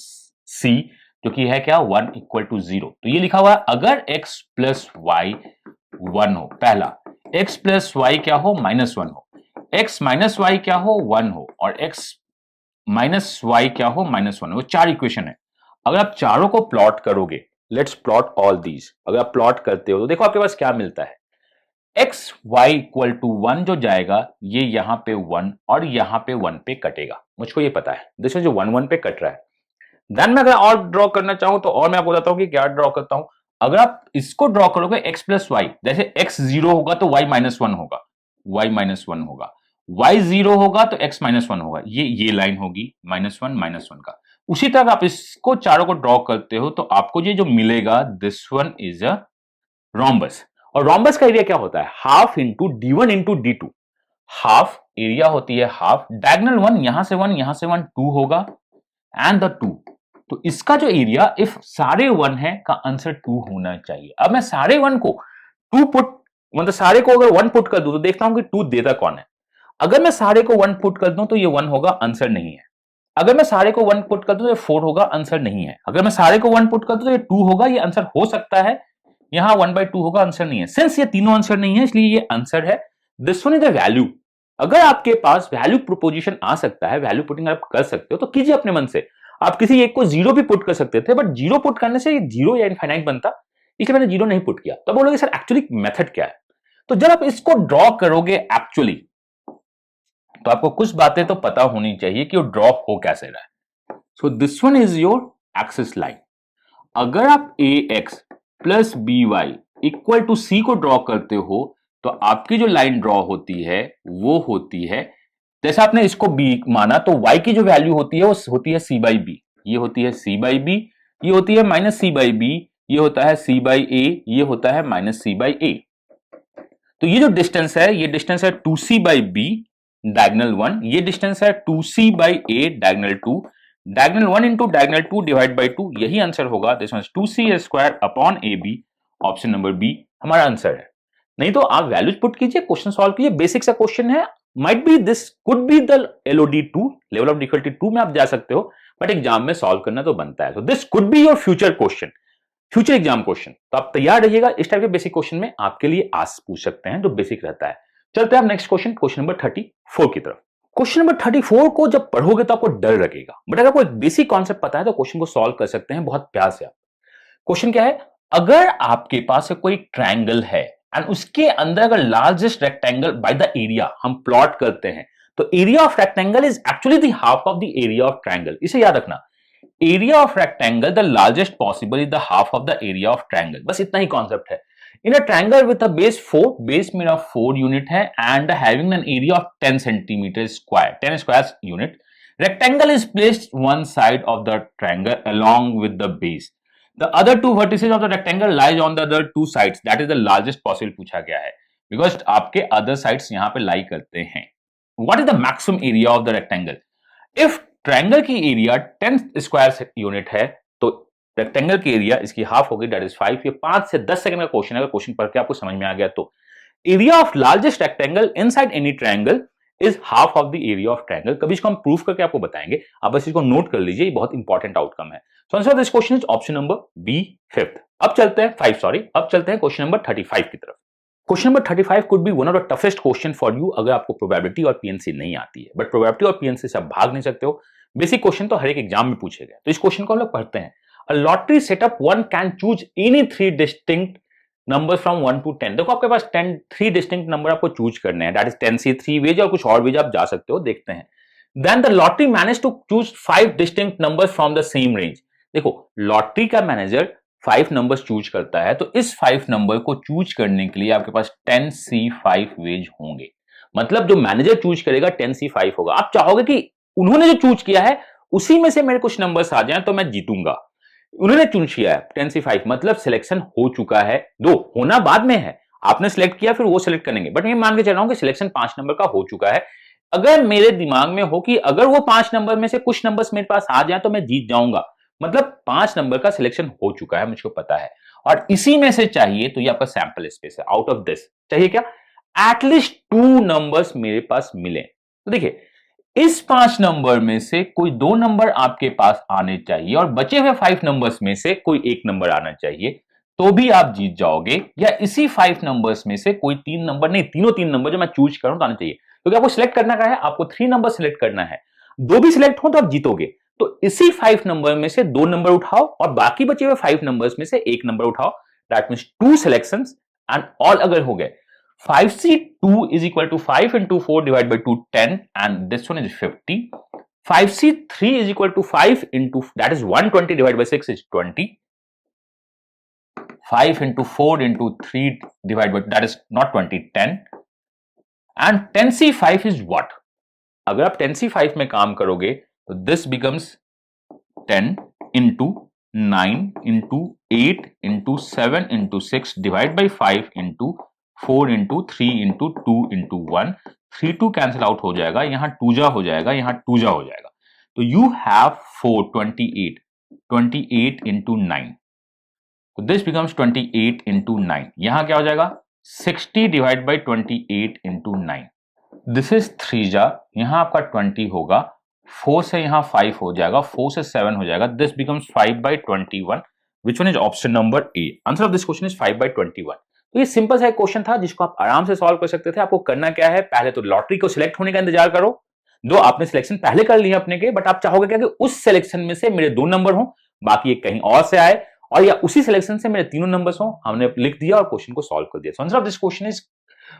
c, जो कि है क्या 1 इक्वल टू 0। तो ये लिखा हुआ है अगर x प्लस वाई 1 हो, पहला x प्लस वाई क्या हो, माइनस 1 हो, x माइनस वाई क्या हो, 1 हो, और x माइनस वाई क्या हो, माइनस 1 हो। 4 इक्वेशन है। अगर आप चारों को प्लॉट करोगे, लेट्स प्लॉट ऑल दीज, अगर आप प्लॉट करते हो तो देखो आपके पास क्या मिलता है, x y इक्वल टू 1 जो जाएगा, ये यहां पे 1 और यहां पे 1 पे कटेगा, मुझको ये पता है। देखो जो 1 1 पे कट रहा है। देन मैं अगर और ड्रॉ करना चाहूं तो और मैं आपको बताता हूं कि क्या ड्रॉ करता हूं। अगर आप इसको ड्रॉ करोगे x प्लस वाई, जैसे x 0 होगा तो y माइनस 1 होगा, y माइनस 1 होगा, y 0 होगा तो x माइनस 1 होगा, ये लाइन होगी माइनस 1 का। उसी तरह आप इसको चारों को ड्रॉ करते हो तो आपको ये जो मिलेगा, this one is a rhombus. और रोम्बस का एरिया क्या होता है, half into d1 into d2। Half area होती है हाफ, डायगोनल 1 यहां से 1 यहां से 1 2 होगा, एंड द 2। तो इसका जो एरिया इफ सारे 1 है का आंसर 2 होना चाहिए। अब मैं सारे 1 को 2 पुट, मतलब सारे को अगर 1 पुट कर दूं तो देखता हूं कि 2 देता कौन है। अगर मैं सारे को 1 पुट कर दूं तो ये 1 होगा, आंसर नहीं है। अगर मैं सारे को 1 पुट कर दूं तो ये 4 होगा, आंसर नहीं है। अगर मैं सारे को 1 पुट कर दूं तो ये 2 होगा, ये आंसर हो सकता है। यहां 1/2 होगा, आंसर नहीं है। सिंस ये तीनों आंसर नहीं है, इसलिए ये आंसर है। This one is the value. अगर आपके पास वैल्यू प्रोपोजिशन आ सकता है, वैल्यू पुटिंग आप कर सकते हो, तो कीजिए अपने मन से। आप किसी एक को 0 भी पुट कर सकते थे, बट 0 पुट करने से 0 या इनफाइनाइट बनता, इसलिए मैंने 0 नहीं पुट किया। तो बोलोगे सर एक्चुअली मेथड क्या है? तो जब आप इसको ड्रॉ करोगे एक्चुअली, तो आपको कुछ बातें तो पता होनी चाहिए कि वो ड्रॉ हो कैसे रहा है। So this one is your axis line. अगर आप ax plus by equal to c को ड्रॉ करते हो, तो आपकी जो लाइन ड्रॉ होती है वो होती है, जैसे आपने इसको b माना, तो y की जो वैल्यू होती है वो होती है c by b, ये होती है c by b, ये होती है माइनस c by b, ये होता है c by a, ये होता है माइनस c by a। तो ये जो डिस्टेंस है, ये डिस्टेंस है 2c by b डायगोनल 1, ये डिस्टेंस है 2c by a diagonal 2, diagonal 1 into diagonal 2 divide by 2, यही आंसर होगा। This means 2c square upon ab, option number B हमारा आंसर है। नहीं तो आप वैल्यूज पुट कीजिए, क्वेश्चन सॉल्व कीजिए, बेसिक सा क्वेश्चन है, might be this could be the LOD 2, level of difficulty 2 में आप जा सकते हो, बट एग्जाम में सॉल्व करना तो बनता है। तो this could be your future question, future exam question. तो आप तैयार रहिएगा, इस टाइप के बेसिक क्वेश्चन में आपके लिए आज पूछ सकते हैं जो बेसिक रहता है। चलते हैं आप नेक्स्ट क्वेश्चन, क्वेश्चन नंबर 34 की तरफ। क्वेश्चन नंबर 34 को जब पढ़ोगे तो आपको डर लगेगा, बट अगर आपको एक बेसिक कॉन्सेप्ट पता है तो क्वेश्चन को सॉल्व कर सकते हैं बहुत प्यार से आप। क्वेश्चन क्या है? अगर आपके पास कोई ट्रायंगल है एंड उसके अंदर अगर largest rectangle by the area हम प्लॉट करते हैं, तो area of rectangle is actually the half of the area of triangle. इसे याद रखना, area of rectangle the largest possible is the half of the area of triangle. बस इतना ही concept है। In a triangle with a base 4, base made of 4 unit है and having an area of 10 centimeter square, 10 square unit, rectangle is placed one side of the triangle along with the base. The other two vertices of the rectangle lies on the other two sides. That is the largest possible पूछा गया है, because आपके other sides यहाँ पे lie करते हैं। What is the maximum area of the rectangle? If triangle की area 10 square unit है, तो रेक्टेंगल की एरिया इसकी हाफ होगी, दैट इज 5। ये 5 से 10 सेकंड का क्वेश्चन है, अगर क्वेश्चन पढ़ के आपको समझ में आ गया तो। Area of largest rectangle inside any triangle is half of the area of triangle. कभी इसको हम प्रूफ करके आपको बताएंगे, आप बस इसको नोट कर लीजिए, ये बहुत इंपॉर्टेंट आउटकम है। So answer of this question is option number B 5। अब चलते हैं क्वेश्चन नंबर 35 की तरफ। Question number 35 could be one of the toughest question for you अगर आपको प्रोबेबिलिटी और पीएनसी नहीं आती है, बट प्रोबेबिलिटी और पीएनसी से आप भाग नहीं सकते हो। बेसिक क्वेश्चन तो हर एक एग्जाम में पूछे गए, तो इस क्वेश्चन को हम लोग पढ़ते हैं। A lottery setup, one can choose any 3 distinct numbers from 1 to 10। देखो आपके पास 3 distinct number आपको चूज करने हैं, that is 10C 3 वेज और कुछ और वेज आप जा सकते हो, देखते हैं। Then the lottery managed to choose 5 distinct numbers from the same range। देखो लॉटरी का मैनेजर 5 नंबर्स चूज करता है, तो इस 5 नंबर को चूज करने के लिए आपके पास 10C 5 वेज होंगे। मतलब जो मैनेजर चूज करेगा 10C 5 होगा। आप चाहोगे कि उन्होंने जो चूज किया है उसी में से मेरे कुछ नंबर्स आ जाएं तो मैं जीतूंगा। उन्होंने चूज किया है 10C 5, मतलब सिलेक्शन हो चुका है। दो होना बाद में है, आपने सिलेक्ट किया फिर वो सिलेक्ट करेंगे, बट मैं मान के चल रहा हूं कि सिलेक्शन 5 नंबर का हो चुका है। अगर मेरे दिमाग में हो कि अगर वो 5 नंबर में से कुछ नंबर्स मेरे पास आ जाए तो मैं जीत जाऊंगा, मतलब 5 नंबर का सिलेक्शन हो चुका है, मुझको पता है, और इसी में से चाहिए, तो ये आपका सैंपल स्पेस है। आउट ऑफ दिस चाहिए क्या? एटलीस्ट 2 नंबर्स मेरे पास मिले। तो देखिए इस 5 नंबर में से कोई 2 नंबर आपके पास आने चाहिए और बचे हुए 5 नंबर्स में से कोई 1 नंबर आना चाहिए, तो भी आप जीत जाओगे। या इसी 5 नंबर्स में से कोई 3 नंबर नहीं, तीनों 3 नंबर जो मैं चूज करूं तो आना चाहिए, क्योंकि आपको सिलेक्ट करना क्या है, आपको 3 नंबर सिलेक्ट करना है। 2 भी सिलेक्ट हो तो आप जीतोगे। तो इसी 5 नंबर में से 2 नंबर उठाओ और बाकी बचे हुए 5 नंबर्स में से 1 नंबर उठाओ, that means 2 selections and all अगर हो गए। 5C2 is equal to 5 into 4 divided by 2, 10, and this one is 50. 5C3 is equal to 5 into, that is 120 divided by 6 is 20. 5 into 4 into 3 divided by, that is not 20, 10. And 10C5 is what? अगर आप 10C5 में काम करोगे तो this becomes 10 into 9 into 8 into 7 into 6 divided by 5 into 4 into 3 into 2 into 1, 3 2 cancel out हो जाएगा, यहां 2 जा हो जाएगा, यहां 2 जा हो जाएगा, तो यू हैव 4 28 into 9, तो दिस बिकम्स 28 into 9। यहां क्या हो जाएगा 60 divide by 28 into 9, this is 3 जा, यहां आपका 20 होगा, 4 से यहां 5 हो जाएगा, 4 से 7 हो जाएगा, this becomes 5 by 21, which one is option number A. Answer of this question is 5 by 21। तो ये सिंपल सा एक क्वेश्चन था जिसको आप आराम से सॉल्व कर सकते थे। आपको करना क्या है, पहले तो लॉटरी को सिलेक्ट होने का इंतजार करो। दो आपने सिलेक्शन पहले कर लिया अपने के, बट आप चाहोगे क्या कि उस सिलेक्शन में से मेरे 2 नंबर हो, बाकी एक कहीं और से आए, और या उसी सिलेक्शन से मेरे तीनों नंबर्स हो, हमने लिख दिया और क्वेश्चन को सॉल्व कर दिया। सो answer of this question is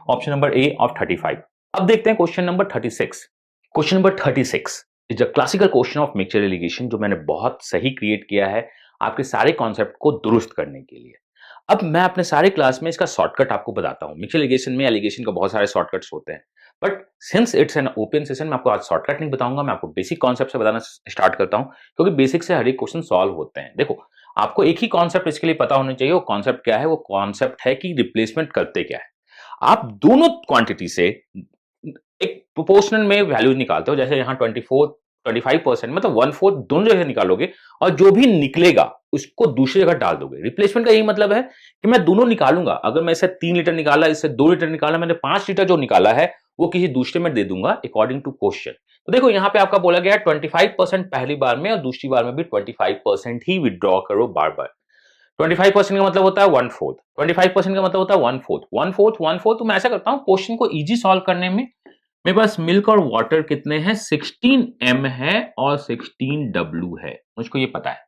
option number A of 35। अब देखते हैं question number 36। Question number 36 is a classical question of mixture allegation, जो मैंने बहुत सही क्रिएट किया है आपके सारे कॉन्सेप्ट को दुरुस्त करने के लिए। अब मैं अपने सारे क्लास में इसका शॉर्टकट आपको बताता हूं। मिक्सचर एलिगेशन में एलिगेशन का बहुत सारे शॉर्टकट्स होते हैं, but since it's an open session मैं आपको आज शॉर्टकट नहीं बताऊंगा, मैं आपको बेसिक कॉन्सेप्ट से बताना स्टार्ट करता हूं, क्योंकि बेसिक से हर एक क्वेश्चन सॉल्व होते हैं। देखो, आपको एक ही कॉन्सेप्ट इसके लिए पता होना चाहिए। वो कॉन्सेप्ट क्या है? वो कॉन्सेप्ट है कि रिप्लेसमेंट करते क्या है। आप दोनों क्वांटिटी से एक प्रोपोर्शनल में वैल्यूज निकालते हो, जैसे यहाँ 25% मतलब 1/4 दोनों जगह निकालोगे, और जो भी निकलेगा उसको दूसरी जगह डाल दोगे। रिप्लेसमेंट का यही मतलब है कि मैं दोनों निकालूंगा। अगर मैं इससे 3 लीटर निकाला, इससे 2 लीटर निकाला, मैंने 5 लीटर जो निकाला है वो किसी दूसरे में दे दूंगा अकॉर्डिंग टू क्वेश्चन। तो देखो यहाँ पे आपका बोला गया है 25% पहली बार में और दूसरी बार में भी 25% ही विड्रॉ करो बार बार। 25% का मतलब होता है 1/4, 25% का मतलब होता है 1/4, 1/4, 1/4। तो मैं ऐसा करता हूं, क्वेश्चन को इजी सॉल्व करने में मेरे पास मिल्क और वाटर कितने हैं? 16m है और 16w है, मुझको ये पता है।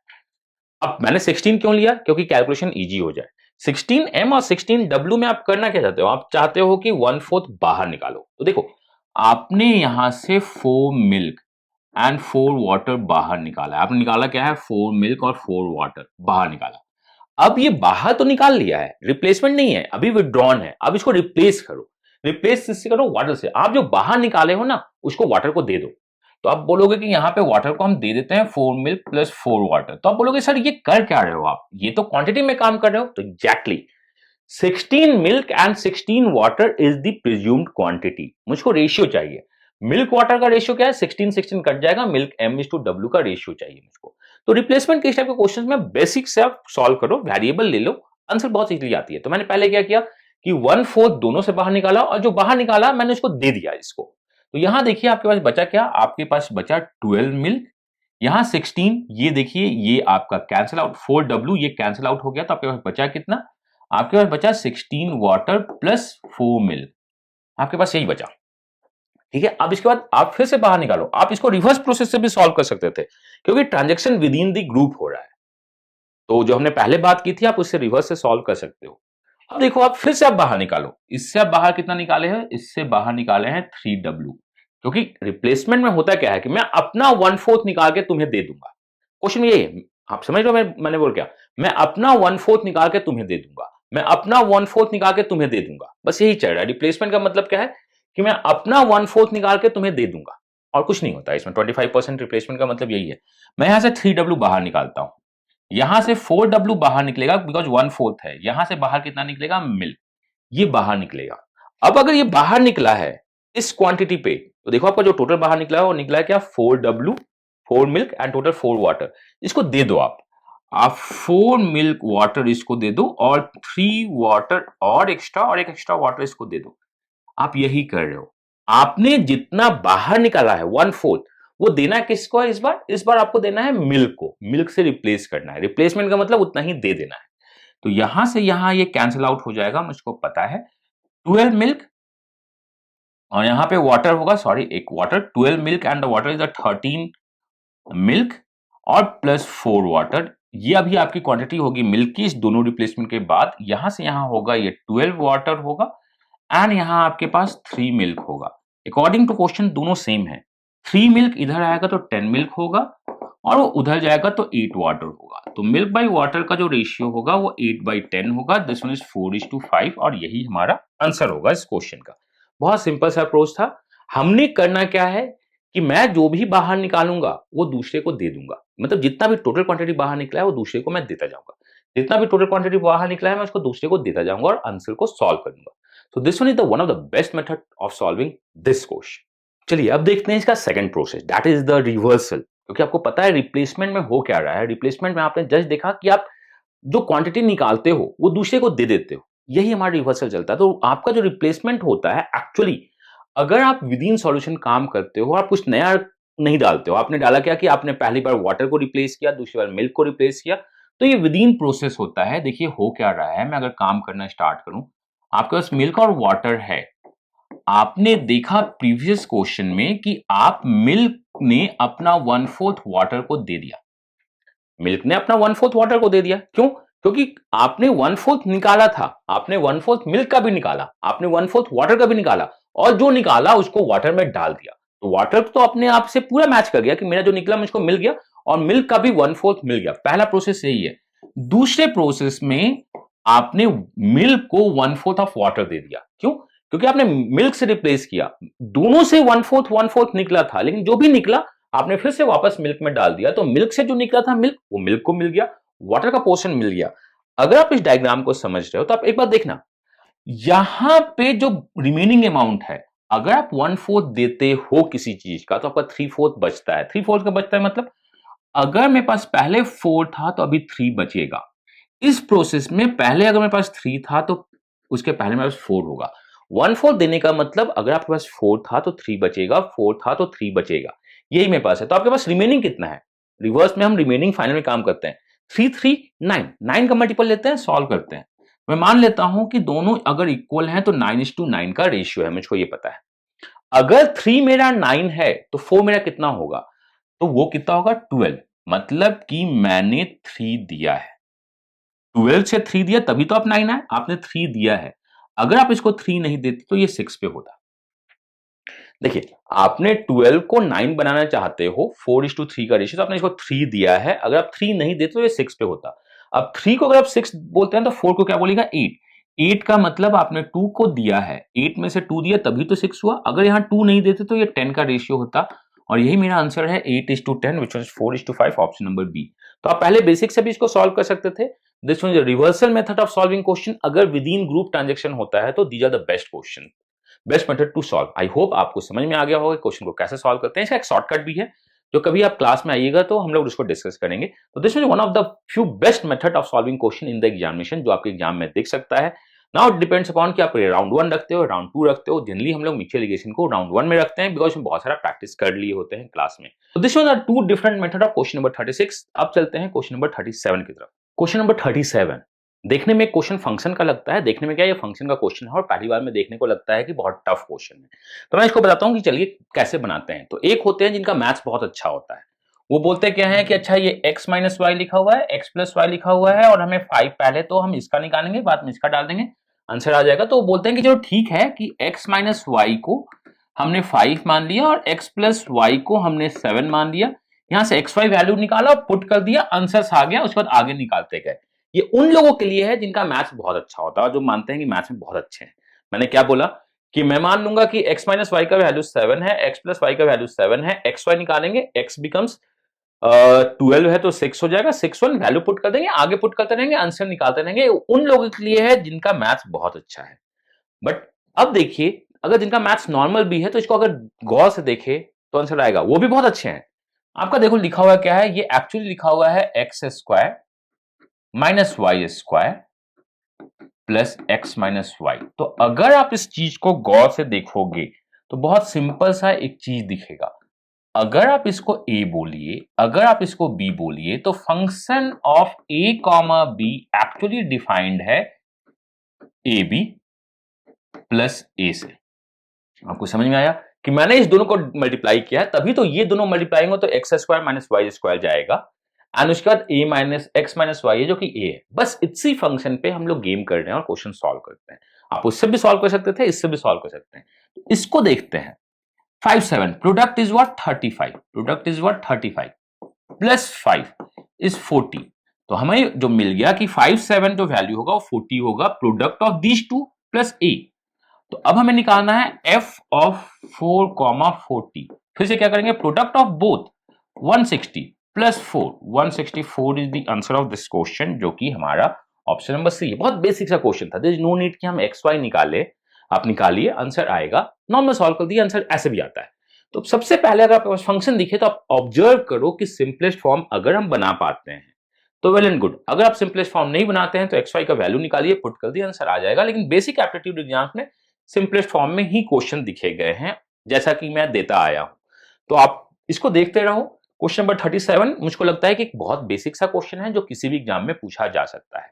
अब मैंने 16 क्यों लिया? क्योंकि कैलकुलेशन इजी हो जाए। 16m और 16w में आप करना क्या चाहते हो? आप चाहते हो कि 1/4 बाहर निकालो। तो देखो, आपने यहां से 4 मिल्क एंड 4 वाटर बाहर निकाला है। आपने निकाला क्या है? 4 मिल्क और 4 वाटर बाहर निकाला। अब ये बाहर तो निकाल लिया है, रिप्लेसमेंट नहीं है, अभी विड्रॉन है। अब इसको रिप्लेस करो। रिप्लेस किससे करो? वाटर से। आप जो बाहर निकाले हो ना, उसको वाटर को दे दो। तो आप बोलोगे कि यहां पे वाटर को हम दे देते हैं 4 मिल्क प्लस 4 वाटर। तो आप बोलोगे सर ये कर क्या रहे हो आप? ये तो क्वांटिटी में काम कर रहे हो। तो exactly 16 milk and 16 water is the presumed quantity. मुझको रेशियो चाहिए। मिल्क वाटर का रेशियो क्या है? 16 कट जाएगा, milk m is to w का रेशियो चाहिए मुझको। तो रिप्लेसमेंट के इस टाइप के क्वेश्चन में बेसिक से आप सॉल्व करो, वेरिएबल ले लो, आंसर बहुत इजीली आती है। तो मैंने पहले क्या किया कि 1/4 दोनों से बाहर निकाला, और जो बाहर निकाला मैंने उसको दे दिया इसको। तो यहां देखिए आपके पास बचा क्या? आपके पास बचा 12 मिल्क, यहां 16, ये देखिए ये आपका कैंसिल आउट, 4w ये कैंसिल आउट हो गया। तो आपके पास बचा कितना? आपके पास बचा 16 वाटर प्लस 4 मिल्क, आपके पास यही बचा। ठीक है, अब इसके बाद आप फिर से बाहर निकालो। आप इसको रिवर्स प्रोसेस से भी सॉल्व कर सकते थे, क्योंकि transaction with in the group हो रहा है। तो जो हमने पहले बात की थी, आप उससे रिवर्स से सॉल्व कर सकते हो। अब देखो, आप फिर से आप बाहर निकालो। इससे आप बाहर कितना निकाले हैं? इससे बाहर निकाले हैं 3w, क्योंकि रिप्लेसमेंट में होता क्या है कि मैं अपना 1/4 निकाल के तुम्हें दे दूंगा। क्वेश्चन ये है, आप समझ रहे हो मैंने बोल क्या? मैं अपना 1/4 निकाल के तुम्हें दे दूंगा, मैं अपना 1/4 निकाल के तुम्हें दे दूंगा, बस यही चल रहा है। रिप्लेसमेंट का मतलब क्या है कि मैं अपना 1/4 निकाल के तुम्हें दे दूंगा, और कुछ नहीं होता इसमें। 25% रिप्लेसमेंट का मतलब यही है। मैं यहां से 3w बाहर निकालता हूं, यहां से 4w बाहर निकलेगा, बिकॉज 1/4 है। यहां से बाहर कितना निकलेगा? मिल्क, ये बाहर निकलेगा। अब अगर ये बाहर निकला है इस क्वांटिटी पे, तो देखो आपका जो टोटल बाहर निकला है वो निकला है क्या? 4w, 4 milk and total 4 water. इसको दे दो आप 4 मिल्क वाटर इसको दे दो, और 3 वाटर और एक एक्स्ट्रा वाटर इसको दे दो। आप यही कर रहे हो। आपने जितना बाहर निकाला है 1/4, वो देना है किसको है? इस बार आपको देना है मिल्क को। मिल्क से रिप्लेस करना है। रिप्लेसमेंट का मतलब उतना ही दे देना है। तो यहां से यहां ये कैंसिल आउट हो जाएगा, मुझको पता है। 12 मिल्क और यहां पे वाटर होगा, सॉरी एक water, 12 milk and the water is 13 milk और प्लस 4 वाटर। ये अभी आपकी क्वांटिटी होगी मिल्क की। इस दोनों रिप्लेसमेंट के बाद यहां से यहां होगा ये 12 वाटर होगा, एंड यहां आपके पास 3 मिल्क होगा। अकॉर्डिंग टू क्वेश्चन दोनों सेम है। 3 मिल्क इधर आएगा तो 10 मिल्क होगा, और वो उधर जाएगा तो 8 वाटर होगा। तो मिल्क बाई वाटर का जो रेशियो होगा वो 8/10 होगा। दिस वन इज 4:5, और यही हमारा आंसर होगा इस क्वेश्चन का। बहुत सिंपल सा अप्रोच था। हमने करना क्या है कि मैं जो भी बाहर निकालूंगा वो दूसरे को दे दूंगा। मतलब जितना भी टोटल क्वांटिटी बाहर निकला है वो दूसरे को मैं देता जाऊंगा। जितना भी टोटल क्वांटिटी बाहर निकला है मैं उसको दूसरे को देता जाऊंगा और आंसर को सॉल्व कर दूंगा। So this one is the one of the best method of solving this question. चलिए अब देखते हैं इसका second process, that is the reversal. क्योंकि आपको पता है रिप्लेसमेंट में हो क्या रहा है। रिप्लेसमेंट में आपने जस्ट देखा कि आप जो क्वांटिटी निकालते हो वो दूसरे को दे देते हो, यही हमारा रिवर्सल चलता है। तो आपका जो रिप्लेसमेंट होता है एक्चुअली, अगर आप विद इन सॉल्यूशन काम करते हो, आप कुछ नया नहीं डालते हो। आपने डाला क्या कि आपने पहली बार वाटर को रिप्लेस किया, दूसरी बार मिल्क को रिप्लेस किया, तो ये विद इन प्रोसेस होता है। देखिए हो क्या रहा है, मैं अगर काम करना स्टार्ट करूं, आपके पास मिल्क और वाटर है। आपने देखा प्रीवियस क्वेश्चन में कि आप मिल्क ने अपना 1/4 वाटर को दे दिया। मिल्क ने अपना 1/4 वाटर को दे दिया। क्यों? क्योंकि आपने 1/4 निकाला था, आपने 1/4 मिल्क का भी निकाला, आपने 1/4 वाटर का भी निकाला और जो निकाला उसको वाटर में डाल दिया। तो वाटर तो अपने आप से पूरा मैच कर गया कि मेरा जो निकला मुझको मिल गया और मिल्क का भी 1/4 मिल गया। पहला प्रोसेस यही है। दूसरे प्रोसेस में आपने मिल्क को 1/4 ऑफ वाटर दे दिया। क्यों? क्योंकि आपने मिल्क से रिप्लेस किया। दोनों से 1/4 निकला था, लेकिन जो भी निकला आपने फिर से वापस मिल्क में डाल दिया। तो मिल्क से जो निकला था मिल्क, वो मिल्क को मिल गया, वाटर का पोर्शन मिल गया। अगर आप इस डायग्राम को समझ रहे हो तो आप एक बार देखना, यहां पे जो रिमेनिंग अमाउंट है, अगर आप 1/4 देते हो किसी चीज का तो आपका 3/4 बचता है। 3/4 का बचता है मतलब अगर मेरे पास पहले 4 था तो अभी 3 बचेगा। इस प्रोसेस में पहले अगर मेरे पास 3 था तो उसके पहले मेरे पास 4 होगा। 1/4 देने का मतलब अगर आपके पास 4 था तो 3 बचेगा, 4 था तो 3 बचेगा। यही मेरे पास है। तो आपके पास रिमेनिंग कितना है? रिवर्स में हम रिमेनिंग फाइनल में काम करते हैं। 3 3 9 9 का मल्टीपल लेते हैं, सॉल्व करते हैं। मैं मान लेता हूं कि दोनों अगर इक्वल हैं तो 9:9 का रेशियो है, मुझको ये पता है। अगर 3 मेरा 9 है तो 4 मेरा कितना होगा? तो वो कितना होगा? 12। मतलब कि मैंने 3 दिया है। 12 से 3 दिया तभी तो आप 9 आए। आपने 3 दिया है। अगर आप इसको 3 नहीं देते तो ये 6 पे होता। देखिए, आपने 12 को 9 बनाना चाहते हो, 4:3 का रेशियो, तो आपने इसको 3 दिया है। अगर आप 3 नहीं देते तो ये 6 पे होता। अब 3 को अगर आप 6 बोलते हैं तो 4 को क्या बोलेगा? 8। 8 का मतलब आपने 2 को दिया है। 8 में से 2 दिया तभी तो 6 हुआ। अगर यहां 2 नहीं देते तो ये 10 का रेशियो होता और यही मेरा आंसर है 8:10 which was 4:5 option number B. तो आप पहले बेसिक से भी इसको सॉल्व कर सकते थे। This was reversal method of solving question. अगर विद इन ग्रुप ट्रांजैक्शन होता है तो these are the best question, best method to solve. I hope आपको समझ में आ गया होगा क्वेश्चन को कैसे सॉल्व करते हैं। इसका एक शॉर्टकट भी है जो कभी आप क्लास में आइएगा तो हम लोग उसको डिस्कस करेंगे। तो this is one of the few best method of solving question in the examination जो आपके एग्जाम में दिख सकता है। नाउ इट डिपेंड्स अपॉन कि आप राउंड 1 रखते हो, राउंड 2 रखते हो। जनरली हम लोग म्यूचुअल इरिगेशन को राउंड 1 में रखते हैं बिकॉज बहुत सारा प्रैक्टिस कर लिए होते हैं क्लास में। तो this was are 2 different method of question number 36। अब चलते हैं क्वेश्चन नंबर 37 की तरफ। क्वेश्चन नंबर 37 देखने में क्वेश्चन फंक्शन का लगता है। देखने में क्या ये फंक्शन का क्वेश्चन है और पहली बार में देखने को लगता है कि बहुत टफ क्वेश्चन है। तो मैं इसको बताता हूं कि चलिए कैसे बनाते हैं। तो एक होते हैं जिनका मैथ्स बहुत अच्छा होता है। वो बोलते क्या है कि अच्छा ये x माइनस वाई लिखा हुआ है, x प्लस वाई लिखा हुआ है और हमें 5 पहले तो हम इसका निकालेंगे, बाद में इसका डाल देंगे, आंसर आ जाएगा। तो वो बोलते हैं कि चलो ठीक है कि x माइनस वाई को हमने 5 मान लिया और x प्लस वाई को हमने 7 मान लिया। यहां से xy वैल्यू निकाला, पुट कर दिया, आंसर आ गया। उसके बाद आगे निकालते गए। ये उन लोगों के लिए है जिनका मैथ्स बहुत अच्छा होता है और जो मानते हैं कि मैथ्स में बहुत अच्छे हैं। मैंने क्या बोला कि मैं मान लूंगा कि x माइनस वाई का वैल्यू 7 है, x प्लस वाई का वैल्यू 7 है, एक्स वाई निकालेंगे, x बिकम्स 12 है तो 6 हो जाएगा, 6 1 वैल्यू पुट कर देंगे, आगे पुट करते रहेंगे, आंसर निकालते रहेंगे। उन लोगों के लिए है जिनका मैथ्स बहुत अच्छा है। बट अब देखिए, अगर जिनका मैथ्स नॉर्मल भी है तो इसको अगर गौर से देखे तो आंसर आएगा, वो भी बहुत अच्छे हैं। आपका देखो लिखा हुआ क्या है, ये एक्चुअली लिखा हुआ है X square minus Y square plus X minus Y. तो अगर आप इस चीज को गौर से देखोगे तो बहुत सिंपल सा एक चीज दिखेगा। अगर आप इसको a बोलिए, अगर आप इसको b बोलिए, तो function of a comma b actually defined है ए बी प्लस ए से। आपको समझ में आया कि मैंने इस दोनों को मल्टीप्लाई किया है, तभी तो ये दोनों मल्टीप्लाई होंगे तो X square minus Y square जाएगा एंड उसके बाद A minus X minus Y है जो कि ए है। बस इसी फंक्शन पे हम लोग गेम कर रहे हैं और क्वेश्चन सॉल्व करते हैं। आप उससे भी सॉल्व कर सकते थे, इससे भी सॉल्व कर सकते हैं। इसको देखते हैं। 5 7 product is what 35, product is what 35 plus 5 is 40। तो हमें जो मिल गया कि 5 7 जो वैल्यू होगा वो 40 होगा, product of these two plus a. तो अब हमें निकालना है f ऑफ 4,40। फिर से क्या करेंगे, product of both 160 plus 4, 164 is the answer of this question जो कि हमारा ऑप्शन नंबर सी है। बहुत बेसिक सा क्वेश्चन था, देयर इज नो नीड कि हम एक्स वाई निकाले, आप निकालिए आंसर आएगा। नॉर्मल सॉल्व कर दिए, आंसर ऐसे भी आता है। तो सबसे पहले अगर आपके पास फंक्शन दिखे तो आप ऑब्जर्व करो कि सिंपलेस्ट फॉर्म अगर हम बना पाते हैं तो वेल एंड गुड। अगर आप सिंपलेस्ट फॉर्म नहीं बनाते हैं तो एक्स वाई का वैल्यू निकालिए, पुट कर दिए, आंसर आ जाएगा। लेकिन बेसिक एप्टीट्यूड एग्जाम्स में सिंपलेस्ट फॉर्म में ही क्वेश्चन दिखे गए हैं जैसा कि मैं देता आया हूं। तो आप इसको देखते रहो। क्वेश्चन नंबर 37 मुझको लगता है कि एक बहुत बेसिक सा क्वेश्चन है जो किसी भी एग्जाम में पूछा जा सकता है।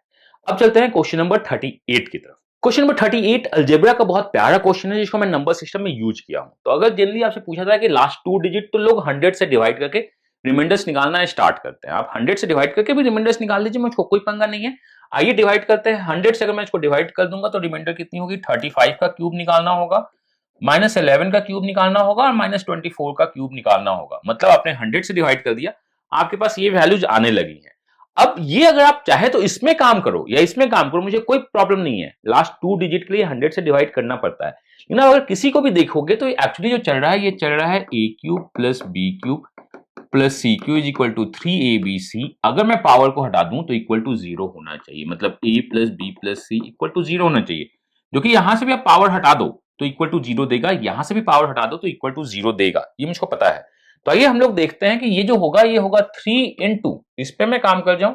अब चलते हैं क्वेश्चन नंबर 38 की तरफ। क्वेश्चन नंबर 38 अलजेब्रा का बहुत प्यारा क्वेश्चन है जिसको मैं नंबर सिस्टम में यूज किया हूं। तो अगर जनरली आपसे पूछा था कि लास्ट 2 डिजिट तो लोग 100 से डिवाइड करके रिमाइंडर्स निकालना स्टार्ट करते हैं। आप 100 से डिवाइड करके भी रिमाइंडर्स निकाल लीजिए, मुझको कोई पंगा नहीं है। आइए डिवाइड करते हैं। 100 से अगर मैं इसको डिवाइड कर दूंगा तो रिमाइंडर कितनी होगी, 35 का क्यूब निकालना होगा, -11 का क्यूब निकालना होगा और -24 का क्यूब निकालना होगा। मतलब आपने 100 से डिवाइड कर दिया, आपके पास ये वैल्यूज आने लगी हैं। अब ये अगर आप चाहे तो इसमें काम करो या इसमें काम करो, मुझे कोई प्रॉब्लम नहीं है। लास्ट 2 डिजिट के लिए 100 से डिवाइड करना पड़ता है। लेकिन अगर किसी को भी देखोगे तो एक्चुअली जो चल रहा है, ये चल रहा है a cube plus b cube plus c cube is equal to 3abc। अगर मैं पावर को हटा दूं तो इक्वल टू 0 होना चाहिए, मतलब a plus b plus c equal to 0 होना चाहिए। जो कि यहां से भी आप पावर हटा दो तो इक्वल टू 0 देगा, यहां से भी पावर हटा दो तो इक्वल टू 0 देगा, ये मुझको पता है। तो आइए हम लोग देखते हैं कि ये जो होगा ये होगा 3 इंटू, इस पे मैं काम कर जाऊं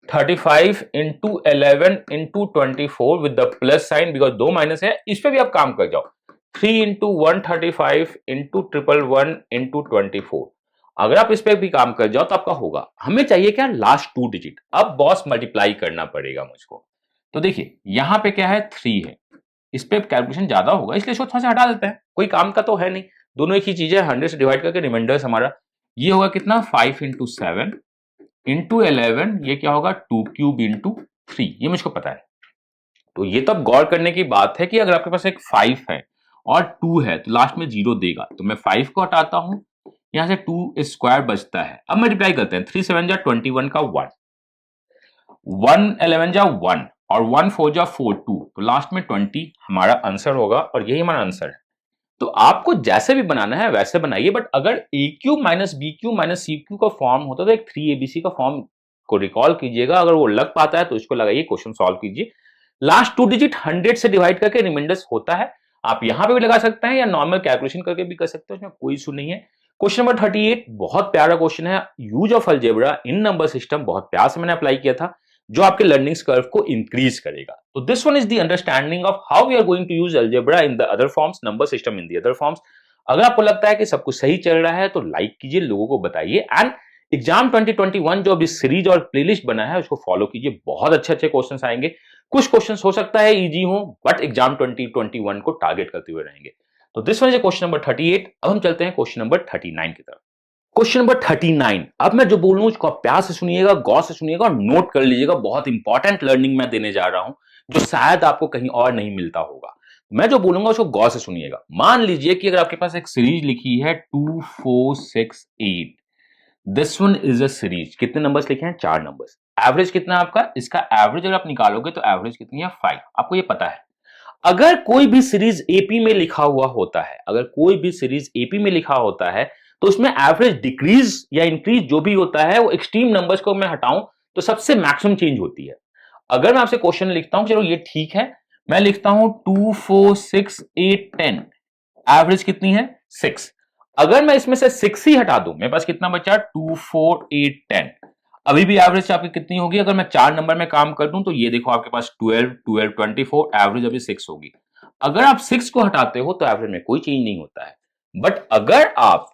35 into 11 into 24 with the plus sign, because 2 minus है, इस पे भी आप काम कर जाओ 3 इंटू 135 इंटू 111 इंटू 24। अगर आप इस पे भी काम कर जाओ तो आपका होगा। हमें चाहिए क्या, लास्ट 2 डिजिट। अब बॉस मल्टीप्लाई करना पड़ेगा मुझको। तो देखिए यहां पे क्या है, 3 है, इस पे कैलकुलेशन ज्यादा होगा इसलिए इसको थोड़ा सा हटा देते हैं, कोई काम का तो है नहीं, दोनों एक ही चीज है। 100 से डिवाइड करके रिमाइंडर्स हमारा ये होगा कितना, 5 इंटू 7 इंटू 11, ये क्या होगा 2 क्यूब इंटू 3, ये मुझको पता है। तो ये तो अब गौर करने की बात है कि अगर आपके पास एक 5 है और 2 है तो लास्ट में 0 देगा, तो मैं 5 को हटाता हूं, यहां से 2 स्क्वायर बचता है। अब मल्टीप्लाई करते हैं, 3 7 जा 21 का 1, 1 11 जा 1 और 1 4 जा 4 2, तो लास्ट में 20 हमारा आंसर होगा और यही हमारा आंसर है। तो आपको जैसे भी बनाना है वैसे बनाइए, बट अगर a cube minus B cube minus C cube का फॉर्म होता तो एक 3abc का फॉर्म को रिकॉल कीजिएगा। अगर वो लग पाता है तो इसको लगाइए, क्वेश्चन सॉल्व कीजिए। लास्ट 2 डिजिट 100 से डिवाइड करके रिमाइंडर्स होता है, आप यहां पे भी लगा सकते हैं या नॉर्मल कैलकुलेशन करके भी कर सकते हो, इसमें कोई इशू नहीं है। क्वेश्चन नंबर 38 बहुत प्यारा क्वेश्चन है, use of algebra in number system, बहुत प्यार से मैंने अप्लाई किया था, जो आपके लर्निंग कर्व को इंक्रीज करेगा। तो this one is the understanding of how we are going to use algebra in the other forms, number system in the other forms. अगर आपको लगता है कि सब कुछ सही चल रहा है तो लाइक कीजिए, लोगों को बताइए, एंड एग्जाम 2021 जो अभी सीरीज और प्लेलिस्ट बना है उसको फॉलो कीजिए, बहुत अच्छे अच्छे क्वेश्चंस आएंगे। कुछ क्वेश्चंस हो सकता है इजी हो, बट एग्जाम 2021 को टारगेट करते हुए रहेंगे। तो this one is question number 38। अब हम चलते हैं क्वेश्चन नंबर 39 की तरफ। क्वेश्चन नंबर 39, अब मैं जो बोलूं उसको आप प्यार से सुनिएगा, गौर से सुनिएगा और नोट कर लीजिएगा। बहुत इंपॉर्टेंट लर्निंग मैं देने जा रहा हूं जो शायद आपको कहीं और नहीं मिलता होगा। मैं जो बोलूंगा उसको गौर से सुनिएगा। मान लीजिए कि अगर आपके पास एक सीरीज लिखी है 2 4 6 8, this one is a series. कितने नंबर्स लिखे हैं, 4 नंबर्स। एवरेज कितना है आपका, इसका एवरेज अगर आप निकालोगे तो एवरेज कितनी है, 5। आपको ये पता है। अगर कोई भी सीरीज एपी में लिखा हुआ होता है, अगर कोई भी सीरीज एपी में लिखा होता है तो उसमें एवरेज डिक्रीज या इंक्रीज जो भी होता है वो एक्सट्रीम नंबर्स को मैं हटाऊं तो सबसे मैक्सिमम चेंज होती है। अगर मैं आपसे क्वेश्चन लिखता हूं, चलो ये ठीक है, मैं लिखता हूं 2 4 6 8 10, एवरेज कितनी है 6। अगर मैं इसमें से 6 ही हटा दूं, मेरे पास कितना बचा 2 4 8 10, अभी भी एवरेज आपकी कितनी होगी। अगर मैं 4 नंबर में काम कर दूं तो ये देखो आपके पास 12 12 24, एवरेज अभी 6 होगी। अगर आप 6 को हटाते हो तो एवरेज में कोई चेंज नहीं होता है। बट अगर आप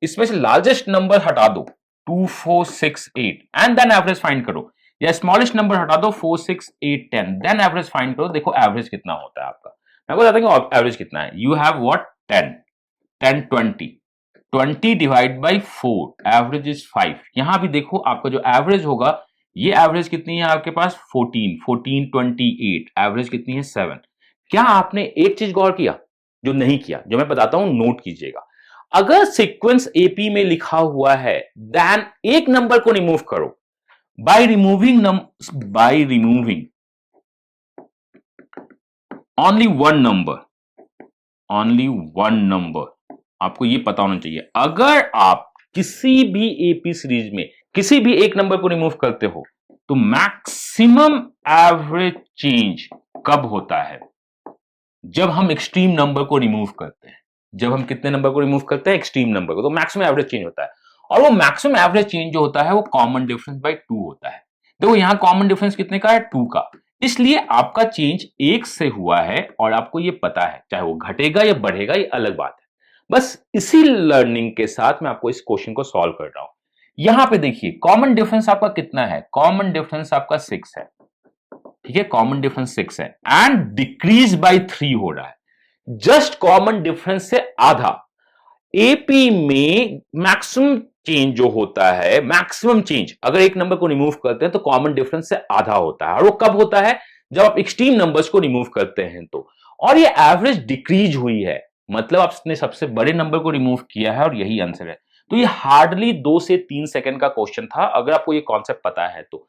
इसमें से लार्जेस्ट नंबर हटा दो 2 4 6 8 एंड देन एवरेज फाइंड करो, या स्मॉलेस्ट नंबर हटा दो 4 6 8 10 देन एवरेज फाइंड करो, देखो एवरेज कितना होता है आपका। मैं बताता हूं कि एवरेज कितना है। You have what 10 10 20 20 divide by 4, average is 5। यहां भी देखो आपका जो एवरेज होगा, ये एवरेज कितनी है आपके पास 14 14 28, एवरेज कितनी है 7। क्या आपने एक चीज गौर किया जो नहीं किया, जो मैं बताता हूं नोट कीजिएगा। अगर सीक्वेंस एपी में लिखा हुआ है देन एक नंबर को रिमूव करो, by removing only one number, आपको ये पता होना चाहिए। अगर आप किसी भी एपी सीरीज में किसी भी एक नंबर को रिमूव करते हो तो मैक्सिमम एवरेज चेंज कब होता है, जब हम एक्सट्रीम नंबर को रिमूव करते हैं। जब हम कितने नंबर को रिमूव करते हैं, एक्सट्रीम नंबर को, तो मैक्सिमम एवरेज चेंज होता है। और वो मैक्सिमम एवरेज चेंज जो होता है वो कॉमन डिफरेंस बाय 2 होता है। देखो यहां कॉमन डिफरेंस कितने का है, 2 का, इसलिए आपका चेंज 1 से हुआ है और आपको ये पता है, चाहे वो घटेगा या बढ़ेगा ये अलग बात है। बस इसी लर्निंग के साथ मैं आपको इस क्वेश्चन को सॉल्व कर रहा हूं। यहां पे देखिए कॉमन डिफरेंस आपका कितना है, कॉमन डिफरेंस आपका 6 है, ठीक है, कॉमन डिफरेंस 6 है एंड डिक्रीज बाय 3 हो रहा है, जस्ट कॉमन डिफरेंस से आधा। एपी में मैक्सिमम चेंज जो होता है, मैक्सिमम चेंज, अगर एक नंबर को रिमूव करते हैं तो कॉमन डिफरेंस से आधा होता है, और वो कब होता है? जब आप एक्सट्रीम नंबर्स को रिमूव करते हैं तो। और ये एवरेज डिक्रीज हुई है, मतलब आपने सबसे बड़े नंबर को रिमूव किया है और यही आंसर है। तो ये हार्डली 2 से 3 सेकंड का क्वेश्चन था, अगर आपको ये कॉन्सेप्ट पता है तो।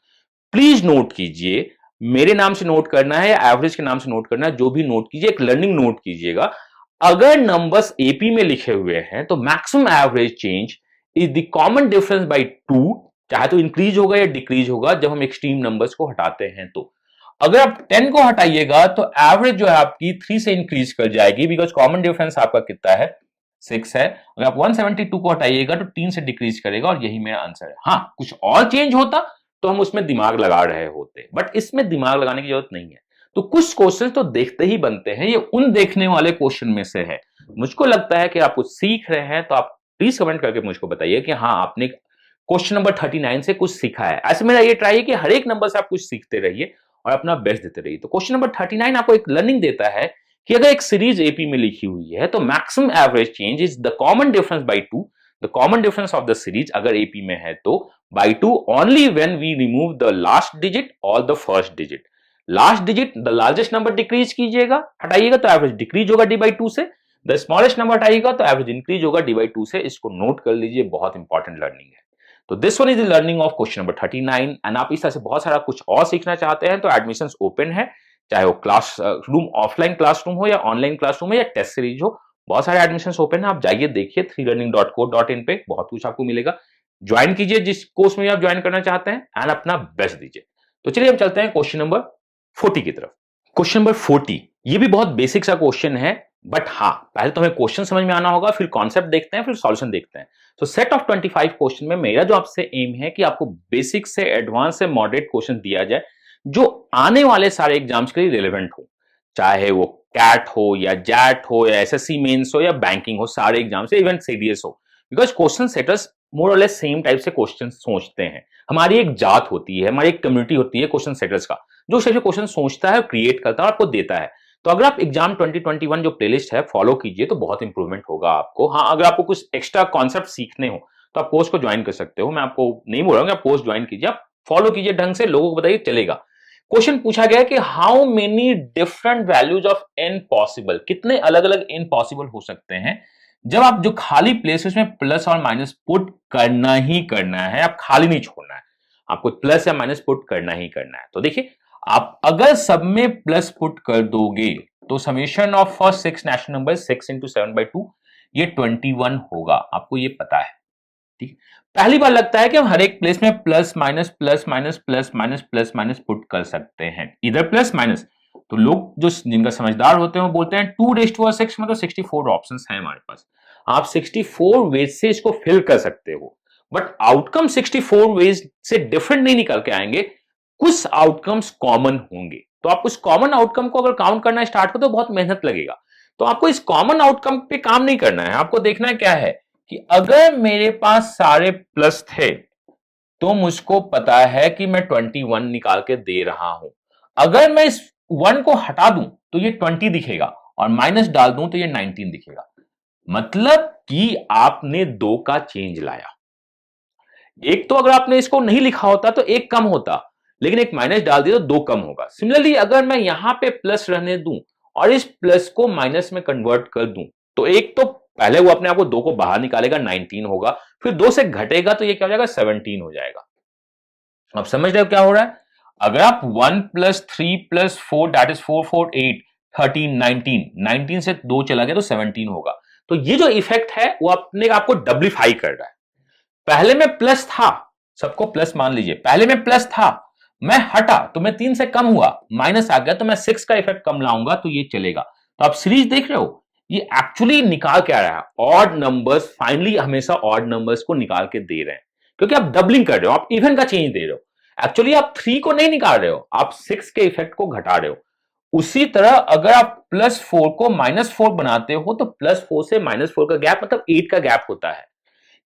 प्लीज नोट कीजिए, मेरे नाम से नोट करना है या एवरेज के नाम से नोट करना है, जो भी नोट कीजिए, एक लर्निंग नोट कीजिएगा। अगर नंबर्स एपी में लिखे हुए हैं तो maximum average change is the common difference by 2, चाहे तो इंक्रीज होगा या डिक्रीज होगा जब हम एक्सट्रीम नंबर्स को हटाते हैं तो। अगर आप 10 को हटाइएगा तो एवरेज जो है आपकी 3 से इंक्रीज कर जाएगी, बिकॉज कॉमन डिफरेंस आपका कितना है? 6 है। अगर आप 172 को हटाइएगा तो 3 से डिक्रीज करेगा, और यही मेरा आंसर है। हाँ, कुछ और चेंज होता तो हम उसमें दिमाग लगा रहे होते, बट इसमें दिमाग लगाने की जरूरत नहीं है। तो कुछ क्वेश्चन तो देखते ही बनते हैं, ये उन देखने वाले क्वेश्चन में से है। मुझको लगता है कि आप कुछ सीख रहे हैं, तो आप प्लीज कमेंट करके मुझको बताइए कि हाँ, आपने क्वेश्चन नंबर 39 से कुछ सीखा है। ऐसे मेरा ये ट्राई है कि हर एक नंबर से आप कुछ सीखते रहिए और अपना बेस्ट देते रहिए। तो क्वेश्चन नंबर 39 आपको एक लर्निंग देता है कि अगर एक सीरीज एपी में लिखी हुई है तो maximum average change is the common difference by 2, the common difference of the series अगर एपी में है तो by 2 only when we remove the last digit और the first digit. Last digit the largest number decrease कीजिएगा, हटाइएगा तो average decrease होगा d by 2 से, द स्मॉलेस्ट नंबर हटाइएगा तो एवरेज इंक्रीज होगा डी बाई 2 से। इसको नोट कर लीजिए, बहुत इंपॉर्टेंट लर्निंग है। तो this one is the learning of question number 39। And आप इस तरह से बहुत सारा कुछ और सीखना चाहते हैं तो एडमिशंस ओपन है, चाहे वो क्लास रूम ऑफलाइन क्लासरूम हो या ऑनलाइन क्लासरूम हो या टेस्ट सीरीज हो, बहुत सारे एडमिशंस ओपन है। आप जाइए देखिए 3learning.co.in पे, बहुत कुछ आपको मिलेगा। ज्वाइन कीजिए जिस कोर्स में आप ज्वाइन करना चाहते हैं एंड अपना बेस्ट दीजिए। तो चलिए हम चलते हैं क्वेश्चन नंबर 40 की तरफ। क्वेश्चन नंबर 40 ये भी बहुत बेसिक सा क्वेश्चन है, बट हाँ, पहले तो हमें क्वेश्चन समझ में आना होगा, फिर कॉन्सेप्ट देखते हैं, फिर सॉल्यूशन देखते हैं। तो सेट ऑफ 25 क्वेश्चन में मेरा जो आपसे एम है कि आपको बेसिक से एडवांस से मॉडरेट क्वेश्चन दिया जाए जो आने वाले सारे एग्जाम्स के लिए रिलेवेंट हो, चाहे वो कैट हो या जैट हो या एसएससी मेंस हो या बैंकिंग हो, सारे एग्जाम से, इवन सीडीएस हो। बिकॉज क्वेश्चन सेटर्स मोर और लेस सेम टाइप से क्वेश्चन सोचते हैं। हमारी एक जात होती है, हमारी एक कम्युनिटी होती है क्वेश्चन सेटर्स का, जो सिर्फ क्वेश्चन सोचता है, क्रिएट करता है और आपको देता है। तो अगर आप एग्जाम 2021 जो प्लेलिस्ट है फॉलो कीजिए तो बहुत इंप्रूवमेंट होगा आपको। हाँ, अगर आपको कुछ एक्स्ट्रा कॉन्सेप्ट सीखने हो तो आप कोर्स को ज्वाइन कर सकते हो, मैं आपको नहीं बोल रहा हूँ कि आप कोर्स ज्वाइन कीजिए, आप फॉलो कीजिए ढंग से, लोगों को बताइए, चलेगा। क्वेश्चन पूछा गया कि how many different values of N possible, कितने अलग अलग एन पॉसिबल हो सकते हैं जब आप जो खाली प्लेस है उसमें प्लस और माइनस पुट करना ही करना है, आप खाली नहीं छोड़ना है, आपको प्लस या माइनस पुट करना ही करना है। तो देखिए, आप अगर सब में प्लस पुट कर दोगे तो summation of first 6 natural number 6 into 7/2 ये 21 होगा, आपको ये पता है। ठीक, पहली बार लगता है कि हम हर एक प्लेस में plus minus plus minus plus minus plus minus put कर सकते हैं, इधर प्लस माइनस। तो लोग जो जिनका समझदार होते हैं वो बोलते हैं 2⁻6 मतलब 64 ऑप्शंस हैं हमारे पास, आप 64 वेज से इसको फिल कर सकते हो, बट आउटकम 64 वेज से डिफरेंट नहीं निकल के आएंगे, कुछ आउटकम्स कॉमन होंगे। तो आप उस कॉमन आउटकम को अगर काउंट करना स्टार्ट करो तो बहुत मेहनत लगेगा। तो आपको इस कॉमन आउटकम पे काम नहीं करना है, आपको देखना है क्या है कि अगर मेरे पास सारे प्लस थे तो मुझको पता है कि मैं 21 निकाल के दे रहा हूं। अगर मैं इस 1 को हटा दूं तो ये 20 दिखेगा और माइनस डाल दूं तो ये 19 दिखेगा, मतलब कि आपने 2 का चेंज लाया। एक तो अगर आपने इसको नहीं लिखा होता तो 1 कम होता, लेकिन एक माइनस डाल दिया तो 2 कम होगा। सिमिलरली अगर मैं यहां पे प्लस रहने दूं और इस प्लस को माइनस में कन्वर्ट कर दूं तो एक तो पहले वो अपने आप को 2 को बाहर निकालेगा, 19 होगा, फिर 2 से घटेगा तो ये क्या हो जाएगा, 17 हो जाएगा। अब समझ रहे हो क्या हो रहा है? अगर आप 1 + 3 + 4 दैट इज 4 4 8 13 19 19 से 2 चला गया तो 17 होगा। तो ये जो इफेक्ट है वो अपने आपको डबलीफाई कर रहा है। पहले में प्लस था, सबको प्लस मान लीजिए, पहले में प्लस था, मैं हटा तो मैं 3 से कम हुआ, माइनस आ गया तो मैं 6 का इफेक्ट कम लाऊंगा तो ये चलेगा। तो आप सीरीज देख रहे हो, ये एक्चुअली निकाल के आ रहा है ऑड नंबर्स, फाइनली हमेशा ऑड नंबर्स को निकाल के दे रहे हैं, क्योंकि आप डबलिंग कर रहे हो, आप इवन का चेंज दे रहे हो। एक्चुअली आप 3 को नहीं निकाल रहे हो, आप 6 के इफेक्ट को घटा रहे हो। उसी तरह अगर आप +4 को -4 बनाते हो तो +4 से -4 का गैप मतलब 8 का गैप होता है।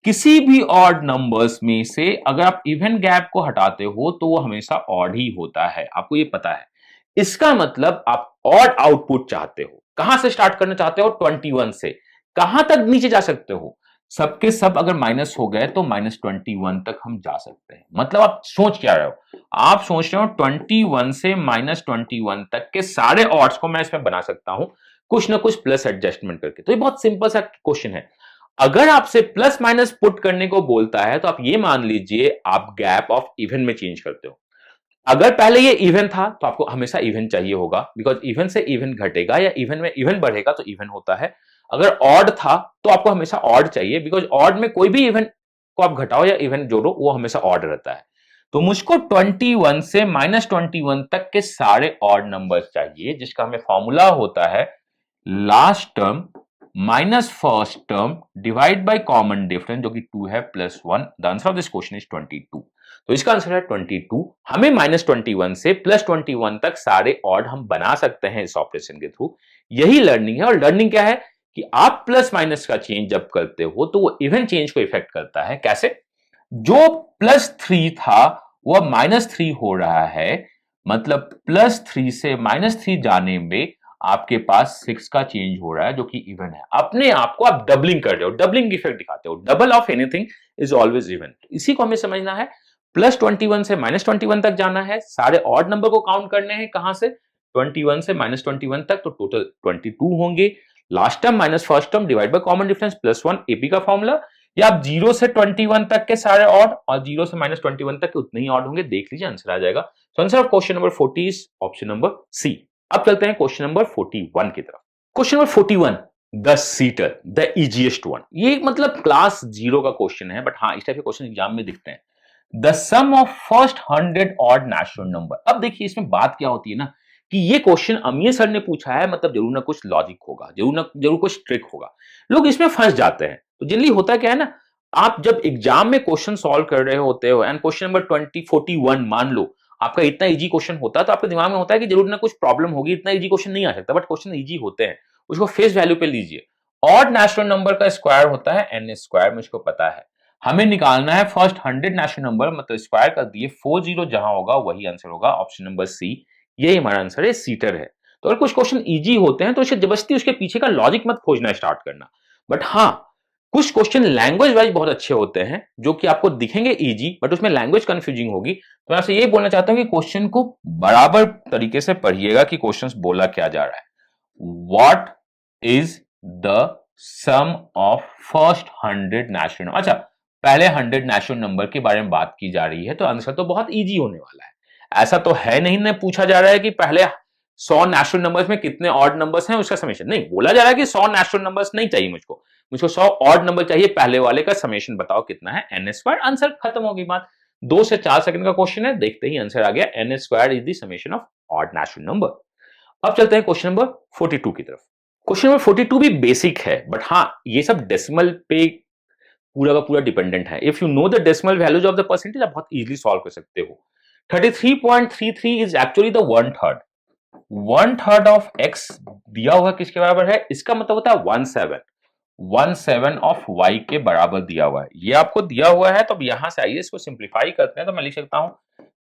किसी भी ऑड नंबर्स में से अगर आप इवन गैप को हटाते हो तो वो हमेशा ऑड ही होता है, आपको ये पता है। इसका मतलब आप ऑड आउटपुट चाहते हो, कहां से स्टार्ट करना चाहते हो, 21 से। कहां तक नीचे जा सकते हो, सबके सब अगर माइनस हो गए तो -21 तक हम जा सकते हैं। मतलब आप सोच क्या रहे हो, आप सोच रहे हो 21 से -21 तक के सारे ऑड्स को मैं इसमें बना सकता हूं कुछ ना कुछ प्लस एडजस्टमेंट करके। तो ये बहुत सिंपल सा क्वेश्चन है। अगर आपसे प्लस माइनस पुट करने को बोलता है तो आप ये मान लीजिए आप गैप ऑफ इवन में चेंज करते हो। अगर पहले ये इवन था तो आपको हमेशा इवन चाहिए होगा, बिकॉज इवन से इवन घटेगा या इवन में इवन बढ़ेगा तो इवन होता है। अगर ऑड था तो आपको हमेशा ऑड चाहिए, बिकॉज ऑड में कोई भी इवन को आप घटाओ या इवन जोड़ो वो हमेशा ऑड रहता है। तो मुझको 21 से -21 तक के सारे ऑड नंबर्स चाहिए, जिसका हमें फॉर्मूला होता है last term minus first term divide by common difference, जो कि 2 है, +1। The answer of this question is 22। तो इसका आंसर है 22। हमें -21 से +21 तक सारे ऑड हम बना सकते हैं इस ऑपरेशन के थ्रू। यही लर्निंग है। और लर्निंग क्या है कि आप प्लस माइनस का चेंज जब करते हो तो वो इवन चेंज को इफेक्ट करता है। कैसे? जो +3 था वो अब -3 हो रहा है, मतलब +3 से -3 जाने में आपके पास 6 का चेंज हो रहा है, जो कि इवन है। अपने आप को आप डबलिंग कर रहे हो, डबलिंग इफेक्ट दिखाते हो। Double of anything is always even. इसी को हमें समझना है। +21 से -21 तक जाना है, सारे ऑड नंबर को काउंट करने हैं। कहां से? 21 से -21 तक, तो टोटल 22 होंगे। Last term minus first term divide by common difference +1, AP का फॉर्मूला। या आप 0 से 21 तक के सारे ऑड और 0 से -21 तक के उतने ही ऑड होंगे। देख लीजिए, आंसर आ जाएगा। So answer of question number 40 is option number C. अब चलते हैं क्वेश्चन नंबर 41 की तरफ। Question number 41, the sitter, the easiest one. ये मतलब क्लास 0 का क्वेश्चन है, बट हाँ, इस टाइप के क्वेश्चन एग्जाम में दिखते हैं। The sum of first 100 odd natural number. अब देखिए इसमें बात क्या होती है ना, कि ये क्वेश्चन अमीय सर ने पूछा है, मतलब जरूर ना कुछ लॉजिक होगा, जरूर कुछ ट्रिक होगा। लोग इसमें फंस जाते हैं। तो जनरली होता क्या है ना, आप जब एग्जाम में क्वेश्चन सॉल्व कर रहे होते हो एंड क्वेश्चन नंबर 41 मान लो आपका इतना इजी क्वेश्चन होता है, तो आपके दिमाग में होता है कि जरूर ना कुछ प्रॉब्लम होगी, इतना इजी क्वेश्चन नहीं आ सकता। बट क्वेश्चन इजी होते हैं, उसको फेस वैल्यू पे लीजिए। ऑड नेचुरल नंबर का स्क्वायर होता है n स्क्वायर, मुझको पता है। हमें निकालना है फर्स्ट 100 नेचुरल नंबर, मतलब स्क्वायर कर दिए, 40 जहां होगा वही आंसर होगा, ऑप्शन नंबर सी। यही हमारा आंसर है, सीटर है। तो अगर कुछ क्वेश्चन इजी होते हैं तो उसे जबरदस्ती उसके पीछे का लॉजिक मत खोजना स्टार्ट करना। बट हाँ, कुछ क्वेश्चन लैंग्वेज वाइज बहुत अच्छे होते हैं, जो कि आपको दिखेंगे इजी, बट उसमें लैंग्वेज कंफ्यूजिंग होगी। तो मैं आपसे ये बोलना चाहता हूं कि क्वेश्चन को बराबर तरीके से पढ़िएगा कि क्वेश्चन बोला क्या जा रहा है। What is the sum of first 100 natural number. अच्छा, पहले 100 नेचुरल नंबर के बारे में बात की जा रही है, तो आंसर तो बहुत इजी होने वाला है। ऐसा तो है नहीं ना, पूछा जा रहा है कि पहले 100 नेचुरल नंबर्स में कितने ऑड नंबर्स हैं उसका समेशन। नहीं, बोला जा रहा है कि 100 नेचुरल नंबर्स नहीं चाहिए मुझको 100 ऑड नंबर चाहिए। पहले वाले का समेशन बताओ कितना है, n स्क्वायर। आंसर खत्म होगी बात। 2 से 4 सेकंड का क्वेश्चन है, देखते ही आंसर आ गया। n square is the summation of odd natural number. अब चलते हैं क्वेश्चन नंबर 42 की तरफ। क्वेश्चन नंबर 42 भी बेसिक है, बट हाँ, ये सब डेसिमल पे पूरा का पूरा डिपेंडेंट है। If you know the decimal values of the percentage, आप बहुत इजीली सॉल्व कर सकते हो। 33.33 is actually the 1/3। 1/3 of x दिया हुआ किसके बराबर है? इसका मतलब होता है 1/7 ऑफ y के बराबर दिया हुआ है। ये आपको दिया हुआ है, तो अब यहां से आइए इसको सिंप्लीफाई करते हैं। तो मैं लिख सकता हूं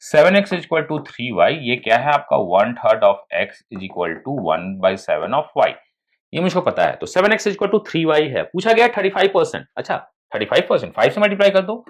7x is equal to 3y। ये क्या है आपका? 1/3 of x is equal to 1/7 of y। ये मुझको पता है। तो 7x is equal to 3y है। पूछा गया 35%। अच्छा, 35%, 5 से मल्टीप्लाई कर दो।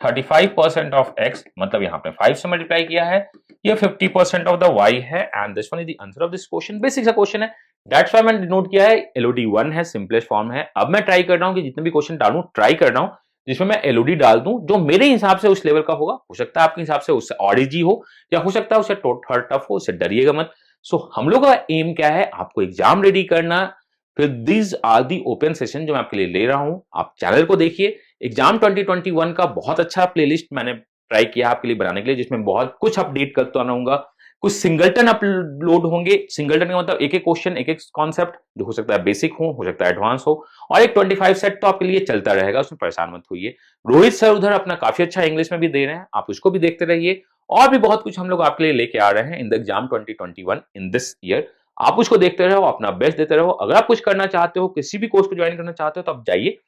35% ऑफ x, मतलब यहां पे 5 से मल्टीप्लाई किया है। ये 50% ऑफ द y है, and this one is the answer of this question. Basic सा क्वेश्चन है, दैट्स व्हाई मैंने डिनोट किया है LOD 1 है, सिंपलेस्ट फॉर्म है। अब मैं ट्राई कर रहा हूं कि जितने भी क्वेश्चन डालूं, ट्राई कर रहा हूं जिसमें मैं LOD डाल दूं जो मेरे हिसाब से उस लेवल का होगा। हो सकता है आपके हिसाब से उससे और इजी हो, या हो सकता है उससे थोड़ा टफ हो, उससे डरिएगा मत। सो हम लोग का एम क्या है? आपको एग्जाम रेडी करना। फिर these are the open session जो मैं आपके लिए ले रहा हूं। आप चैनल को देखिए। एग्जाम 2021 का बहुत अच्छा प्लेलिस्ट मैंने ट्राई किया आपके लिए बनाने के लिए, जिसमें बहुत कुछ अपडेट करता रहूंगा। कुछ सिंगलटन अपलोड होंगे। सिंगलटन का मतलब एक एक क्वेश्चन, एक एक कॉन्सेप्ट, जो हो सकता है बेसिक हो सकता है एडवांस हो, और एक 25 सेट तो आपके लिए चलता रहेगा, उसमें परेशान मत होइए। रोहित सर उधर अपना काफी अच्छा इंग्लिश में भी दे रहे हैं, आप उसको भी देखते रहिए। और भी बहुत कुछ हम लोग आपके लिए लेके आ रहे हैं in the exam 2021 in this year. आप उसको देखते रहो, अपना बेस्ट देते रहो। अगर आप कुछ करना चाहते हो, किसी भी कोर्स को ज्वाइन करना चाहते हो, तो आप जाइए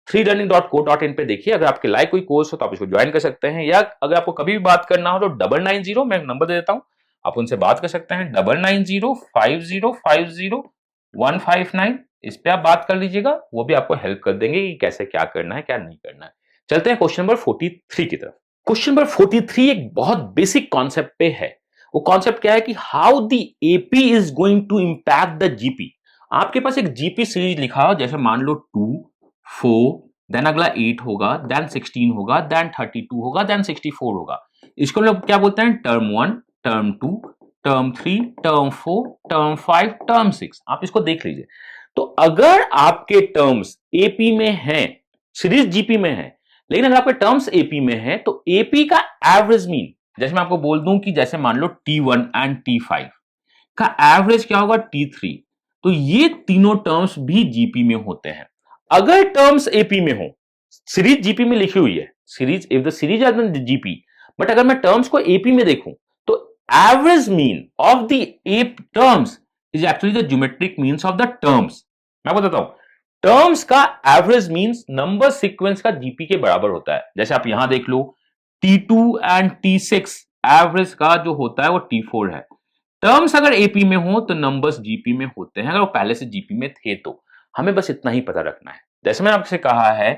freelearning.co.in पे देखिए। अगर आपके लाइक कोई कोर्स हो तो आप इसको ज्वाइन कर सकते हैं, या अगर आपको कभी भी बात करना हो तो 990, मैं नंबर दे देता हूं, आप उनसे बात कर सकते हैं। 9905050159। इस पे आप बात कर लीजिएगा, वो भी आपको हेल्प कर देंगे कि कैसे क्या करना है क्या नहीं करना है। चलते हैं क्वेश्चन नंबर 43 की तरफ। क्वेश्चन नंबर 43 एक बहुत बेसिक कॉन्सेप्ट पे है। वो कॉन्सेप्ट क्या है कि how the AP is going to impact the GP. आपके पास एक जीपी सीरीज लिखा हो, जैसे मान लो 2 4 देन अगला 8 होगा, देन 16 होगा, देन 32 होगा, देन 64 होगा। इसको लोग क्या बोलते हैं, term 1, term 2, term 3, term 4, term 5, term 6। आप इसको देख लीजिए। तो अगर आपके टर्म्स एपी में हैं, सीरीज जीपी में है, लेकिन अगर आपके टर्म्स एपी में है तो एपी का एवरेज मीन, जैसे मैं आपको बोल दूं कि जैसे मान लो T1 एंड T5 का एवरेज क्या होगा, T3। तो ये तीनों टर्म्स भी जीपी में होते हैं। अगर टर्म्स एपी में हो, सीरीज जीपी में लिखी हुई है, series if the series are in GP, but अगर मैं टर्म्स को एपी में देखूं तो average mean of the AP terms is actually the geometric means of the terms. मैं बताता हूं, टर्म्स का एवरेज मीन्स नंबर सीक्वेंस का जीपी के बराबर होता है। जैसे आप यहां देख लो, T2 एंड T6 एवरेज का जो होता है वो T4 है। टर्म्स अगर एपी में हो तो नंबर्स जीपी में होते हैं, अगर वो पहले से जीपी में थे तो। हमें बस इतना ही पता रखना है। जैसे मैंने आपसे कहा है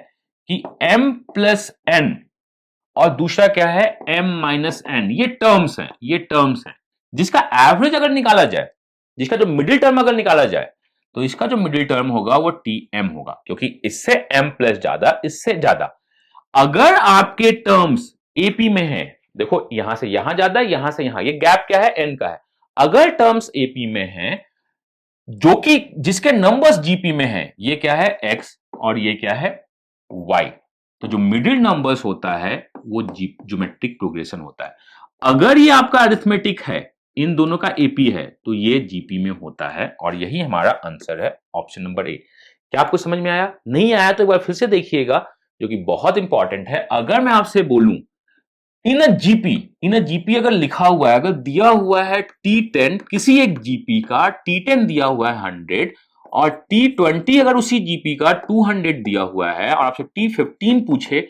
कि m प्लस n और दूसरा क्या है m माइनस n, ये टर्म्स हैं, ये टर्म्स हैं। जिसका एवरेज अगर निकाला जाए, जिसका जो मिडिल टर्म अगर निकाला जाए, तो इसका जो मिडिल टर्म होगा वो Tm होगा, क्योंकि इससे m प्लस ज्यादा, इससे ज्यादा। अगर आपके टर्म्स एपी में है, देखो यहां से यहां ज्यादा, यहां से यहां, ये गैप क्या है, n का है। अगर टर्म्स एपी में है जो कि जिसके नंबर्स जीपी में है, ये क्या है x और ये क्या है y, तो जो मिडिल नंबर्स होता है वो ज्योमेट्रिक प्रोग्रेशन होता है। अगर ये आपका अरिथमेटिक है, इन दोनों का एपी है, तो ये जीपी में होता है, और यही हमारा आंसर है, ऑप्शन नंबर ए। क्या आपको समझ में आया? नहीं आया तो एक बार फिर से देखिएगा, जो कि बहुत इंपॉर्टेंट है। अगर मैं आपसे बोलूं इन अ जीपी अगर लिखा हुआ है, अगर दिया हुआ है T10 किसी एक जीपी का, T10 दिया हुआ है 100 और T20 अगर उसी जीपी का 200 दिया हुआ है, और आपसे T15 पूछे,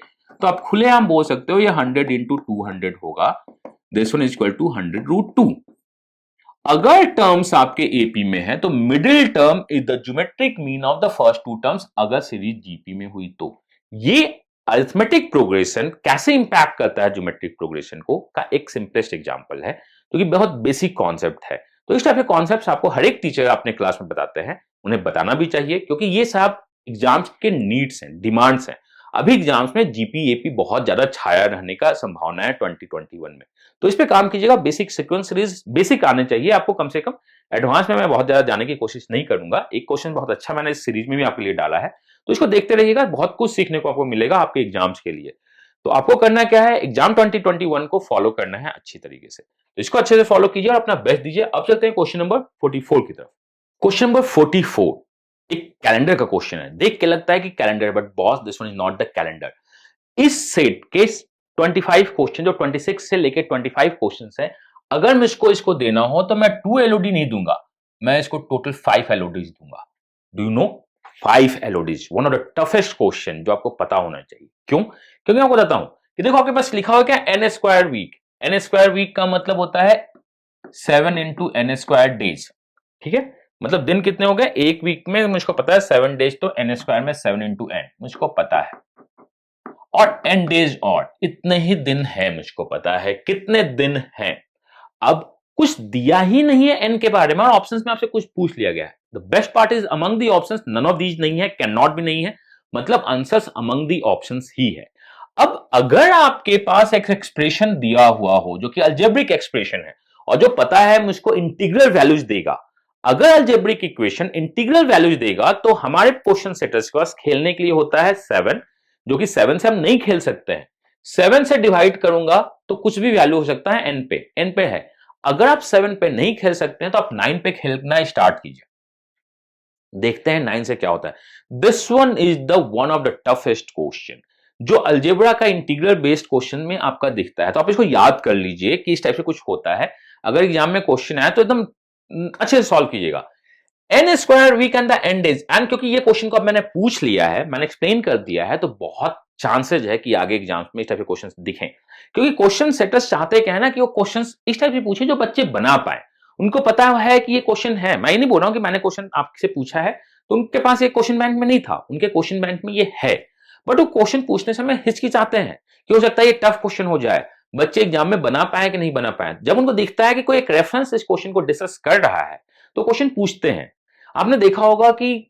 तो आप खुलेआम बोल सकते हो ये 100 इंटू 200 होगा, this one is equal to 100 root 2। अगर टर्म्स आपके एपी में है तो middle term is the geometric mean of the first two terms, अगर सीरीज जीपी में हुई तो। ये अरिथमेटिक प्रोग्रेशन कैसे इंपैक्ट करता है ज्योमेट्रिक प्रोग्रेशन को का एक सिंपलेस्ट एग्जांपल है, क्योंकि बहुत बेसिक कॉन्सेप्ट है। तो इस टाइप के कॉन्सेप्ट्स आपको हर एक टीचर अपने क्लास में बताते हैं, उन्हें बताना भी चाहिए, क्योंकि ये सब एग्जाम्स के नीड्स हैं, डिमांड्स हैं। अभी एग्जाम्स में जीपी एपी बहुत ज्यादा छाया रहने का संभावना है 2021 में, तो इस पे काम कीजिएगा। बेसिक सीक्वेंस सीरीज बेसिक आने चाहिए आपको कम से कम। एडवांस में मैं बहुत ज्यादा जाने की कोशिश नहीं करूंगा। एक क्वेश्चन बहुत अच्छा मैंने इस सीरीज में भी आपके लिए डाला है, तो इसको देखते रहिएगा, बहुत कुछ सीखने को आपको मिलेगा आपके एग्जाम्स के लिए। तो आपको करना क्या है, एग्जाम 2021 को फॉलो करना है अच्छी तरीके से, तो इसको अच्छे से फॉलो कीजिए और अपना बेस्ट दीजिए। अब चलते हैं क्वेश्चन नंबर 44 की तरफ। क्वेश्चन नंबर 44 एक कैलेंडर का क्वेश्चन है। देख के लगता है कि calendar, but boss this one is not the calendar. इस सेट के 25 क्वेश्चन, जो 26 से लेके 25 क्वेश्चंस है, अगर मैं इसको देना हो तो मैं 2 एलओडी नहीं दूंगा, मैं इसको टोटल 5 एलओडीज दूंगा। Do you know 5 LODs, one of the toughest question जो आपको पता होना चाहिए। क्यों? क्योंकि मैं आपको बताता हूं कि देखो आपके पास लिखा हुआ क्या, N square week. N square week का मतलब होता है 7 इंटू एन स्क्वायर डेज, ठीक है? मतलब दिन कितने हो गए एक वीक में, मुझको पता है 7 डेज, तो एन स्क्वायर में 7 इंटू एन मुझको पता है, और एन डेज और इतने ही दिन है, मुझको पता है कितने दिन हैं। अब कुछ दिया ही नहीं है एन के बारे में, और ऑप्शंस में आपसे कुछ पूछ लिया गया है। The best part is among the options none of these नहीं है, कैन नॉट भी नहीं है, मतलब आंसर्स अमंग द ऑप्शंस ही है। अब अगर आपके पास एक एक्सप्रेशन दिया हुआ हो जो कि अलजेब्रिक एक्सप्रेशन है, और जो पता है मुझको इंटीग्रल वैल्यूज देगा, अगर अलजेब्रिक इक्वेशन इंटीग्रल वैल्यूज देगा, तो हमारे क्वेश्चन सेटर्स के पास खेलने के लिए होता है 7, जो कि 7 से हम नहीं खेल सकते हैं। 7 से डिवाइड करूंगा तो कुछ भी वैल्यू हो सकता है एन पे, एन पे है। अगर आप 7 पे नहीं खेल सकते हैं तो आप 9 पे खेलना स्टार्ट कीजिए, देखते हैं 9 से क्या होता है। This one is the one of the toughest question, जो अलजेब्रा का इंटीग्रल बेस्ड क्वेश्चन में आपका दिखता है। तो आप इसको याद कर लीजिए कि इस टाइप से कुछ होता है। अगर एग्जाम में क्वेश्चन आए तो एकदम अच्छे से सॉल्व कीजिएगा। N square week and the N days, and क्योंकि ये क्वेश्चन को अब मैंने पूछ लिया है, मैंने एक्सप्लेन कर दिया है, तो बहुत चांसेस है कि आगे एग्जाम्स में इस टाइप के क्वेश्चंस दिखें, क्योंकि क्वेश्चन सेटर्स चाहते क्या है ना कि वो क्वेश्चंस इस टाइप से पूछे जो बच्चे बना पाए। उनको पता है कि ये क्वेश्चन है, मैं ये नहीं बोल रहा हूं कि मैंने क्वेश्चन आपसे पूछा है तो उनके पास ये क्वेश्चन बैंक में नहीं था, उनके क्वेश्चन बैंक में ये है, बट वो क्वेश्चन पूछने से हमें हिचकिचाते हैं कि हो सकता है ये टफ क्वेश्चन हो जाए, बच्चे एग्जाम में बना पाए कि नहीं बना पाए। जब उनको दिखता है कि कोई एक रेफरेंस इस क्वेश्चन को डिस्कस कर रहा है तो क्वेश्चन पूछते हैं। आपने देखा होगा कि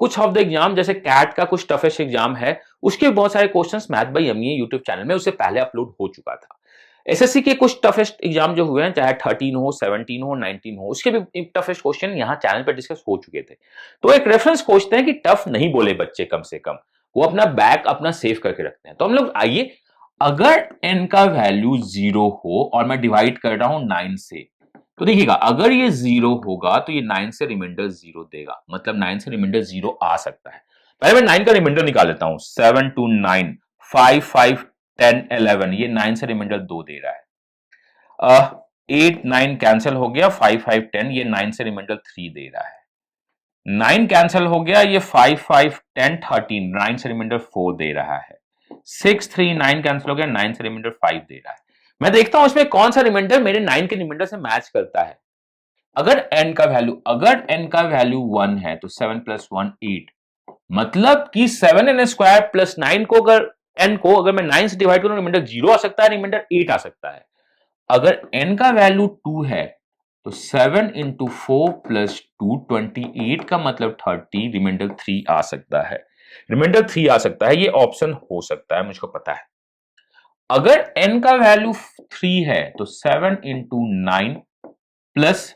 कुछ ऑफ द एग्जाम, जैसे कैट का कुछ टफेस्ट एग्जाम है, उसके बहुत सारे questions math bye MEA YouTube channel में उससे पहले अपलोड हो चुका था। एसएससी के कुछ टफेस्ट एग्जाम जो हुए हैं, चाहे 13 हो, 17 हो, 19 हो, उसके भी टफेस्ट क्वेश्चन यहाँ चैनल पर डिस्कस हो चुके थे। तो एक रेफरेंस खोजते हैं कि टफ नहीं बोले बच्चे, कम से कम वो अपना बैक अपना सेव करके रखते हैं। तो हम लोग आइए, अगर n का वैल्यू 0 हो और मैं डिवाइड कर रहा हूं 9 से, तो देखिएगा अगर ये 0 होगा तो ये 9 से रिमाइंडर 0 देगा, मतलब 9 से रिमाइंडर 0 आ सकता है। पहले मैं 9 का रिमाइंडर निकाल लेता हूं, 7 2 9 5 5 10 11, ये 9 से रिमाइंडर 2 दे रहा है। 8 9 कैंसिल हो गया, 5 5 10, ये 9 से रिमाइंडर 3 दे रहा है। 9 कैंसिल हो गया, ये 5 5 10 13, 9 से रिमाइंडर 4 दे रहा है। 6 3 9 कैंसिल हो गया, 9 से रिमाइंडर 5 दे रहा है। मैं देखता हूं इसमें कौन सा रिमाइंडर मेरे 9 के रिमाइंडर से मैच करता है। अगर n का वैल्यू 1 है तो 7 प्लस 1 8, मतलब कि 7n स्क्वायर प्लस 9 को अगर n को अगर मैं 9 से डिवाइड करूं, रिमाइंडर 0 आ सकता है, रिमाइंडर 8 आ सकता है। अगर n का वैल्यू 2 है तो 7 इंटू 4 प्लस 2 28 का मतलब 30, रिमाइंडर 3 आ सकता है। रिमाइंडर 3 आ सकता है, ये ऑप्शन हो सकता है, मुझको पता है। अगर n का वैल्यू 3 है तो 7 इंटू 9 प्लस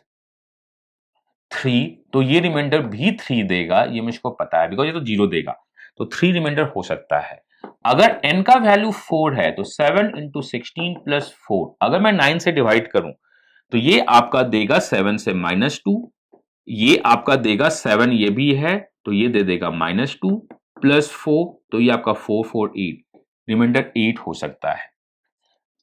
3, तो ये रिमाइंडर भी 3 देगा, ये मुझको पता है, बिकॉज ये तो 0 देगा, तो 3 रिमाइंडर हो सकता है। अगर n का वैल्यू 4 है तो 7 इंटू 16 प्लस 4, अगर मैं 9 से डिवाइड करूं तो ये आपका देगा 7 से -2, ये आपका देगा 7, ये भी है तो ये दे देगा -2 प्लस 4, तो ये आपका 4 4 8, रिमाइंडर 8 हो सकता है।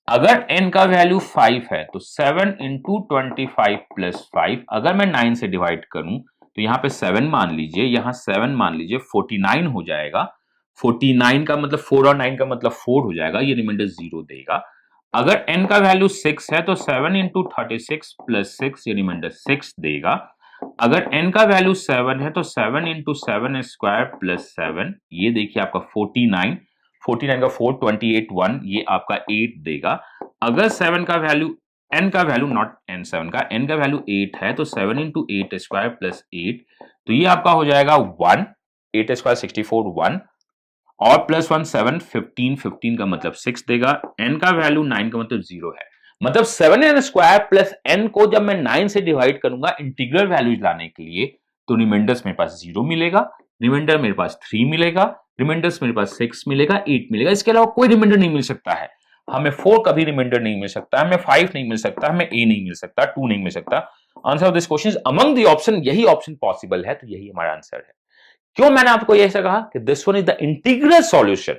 अगर n का वैल्यू 5 है तो 7 इंटू 25 प्लस 5, अगर मैं 9 से डिवाइड करूं तो यहां पे 7 मान लीजिए, यहां 7 मान लीजिए, 49 हो जाएगा। 49 का मतलब 4 और 9 का मतलब 4 हो जाएगा, ये रिमाइंडर 0 देगा। अगर n का वैल्यू 6 है तो 7 इंटू 36 प्लस 6, ये रिमाइंडर 6 देगा। अगर n का वैल्यू 7 है तो 7 इंटू 7 स्क्वायर प्लस 7, ये देखिए आपका 49 का 4 28 1, ये आपका 8 देगा। अगर 7 का वैल्यू n का वैल्यू नॉट n 7 का n का वैल्यू 8 है तो 7 इंटू 8 स्क्वायर प्लस 8, तो ये आपका हो जाएगा 1, 8 स्क्वायर 64 1, और प्लस 1 7 15, 15 का मतलब 6 देगा। n का वैल्यू 9 का मतलब 0 है, मतलब 7n स्क्वायर प्लस n को जब मैं 9 से डिवाइड करूंगा इंटीग्रल वैल्यूज लाने के लिए, तो रिमाइंडर्स मेरे पास 0 मिलेगा, रिमाइंडर मेरे पास 3 मिलेगा, रिमाइंडर्स मेरे पास 6 मिलेगा, 8 मिलेगा। इसके अलावा कोई रिमाइंडर नहीं मिल सकता है। हमें 4 कभी रिमाइंडर नहीं मिल सकता, हमें 5 नहीं मिल सकता, हमें a नहीं मिल सकता, 2 नहीं मिल सकता। Answer of this question is among the option, यही ऑप्शन पॉसिबल है, तो यही हमारा आंसर है। क्यों मैंने आपको यह कहा कि this one is the integral solution.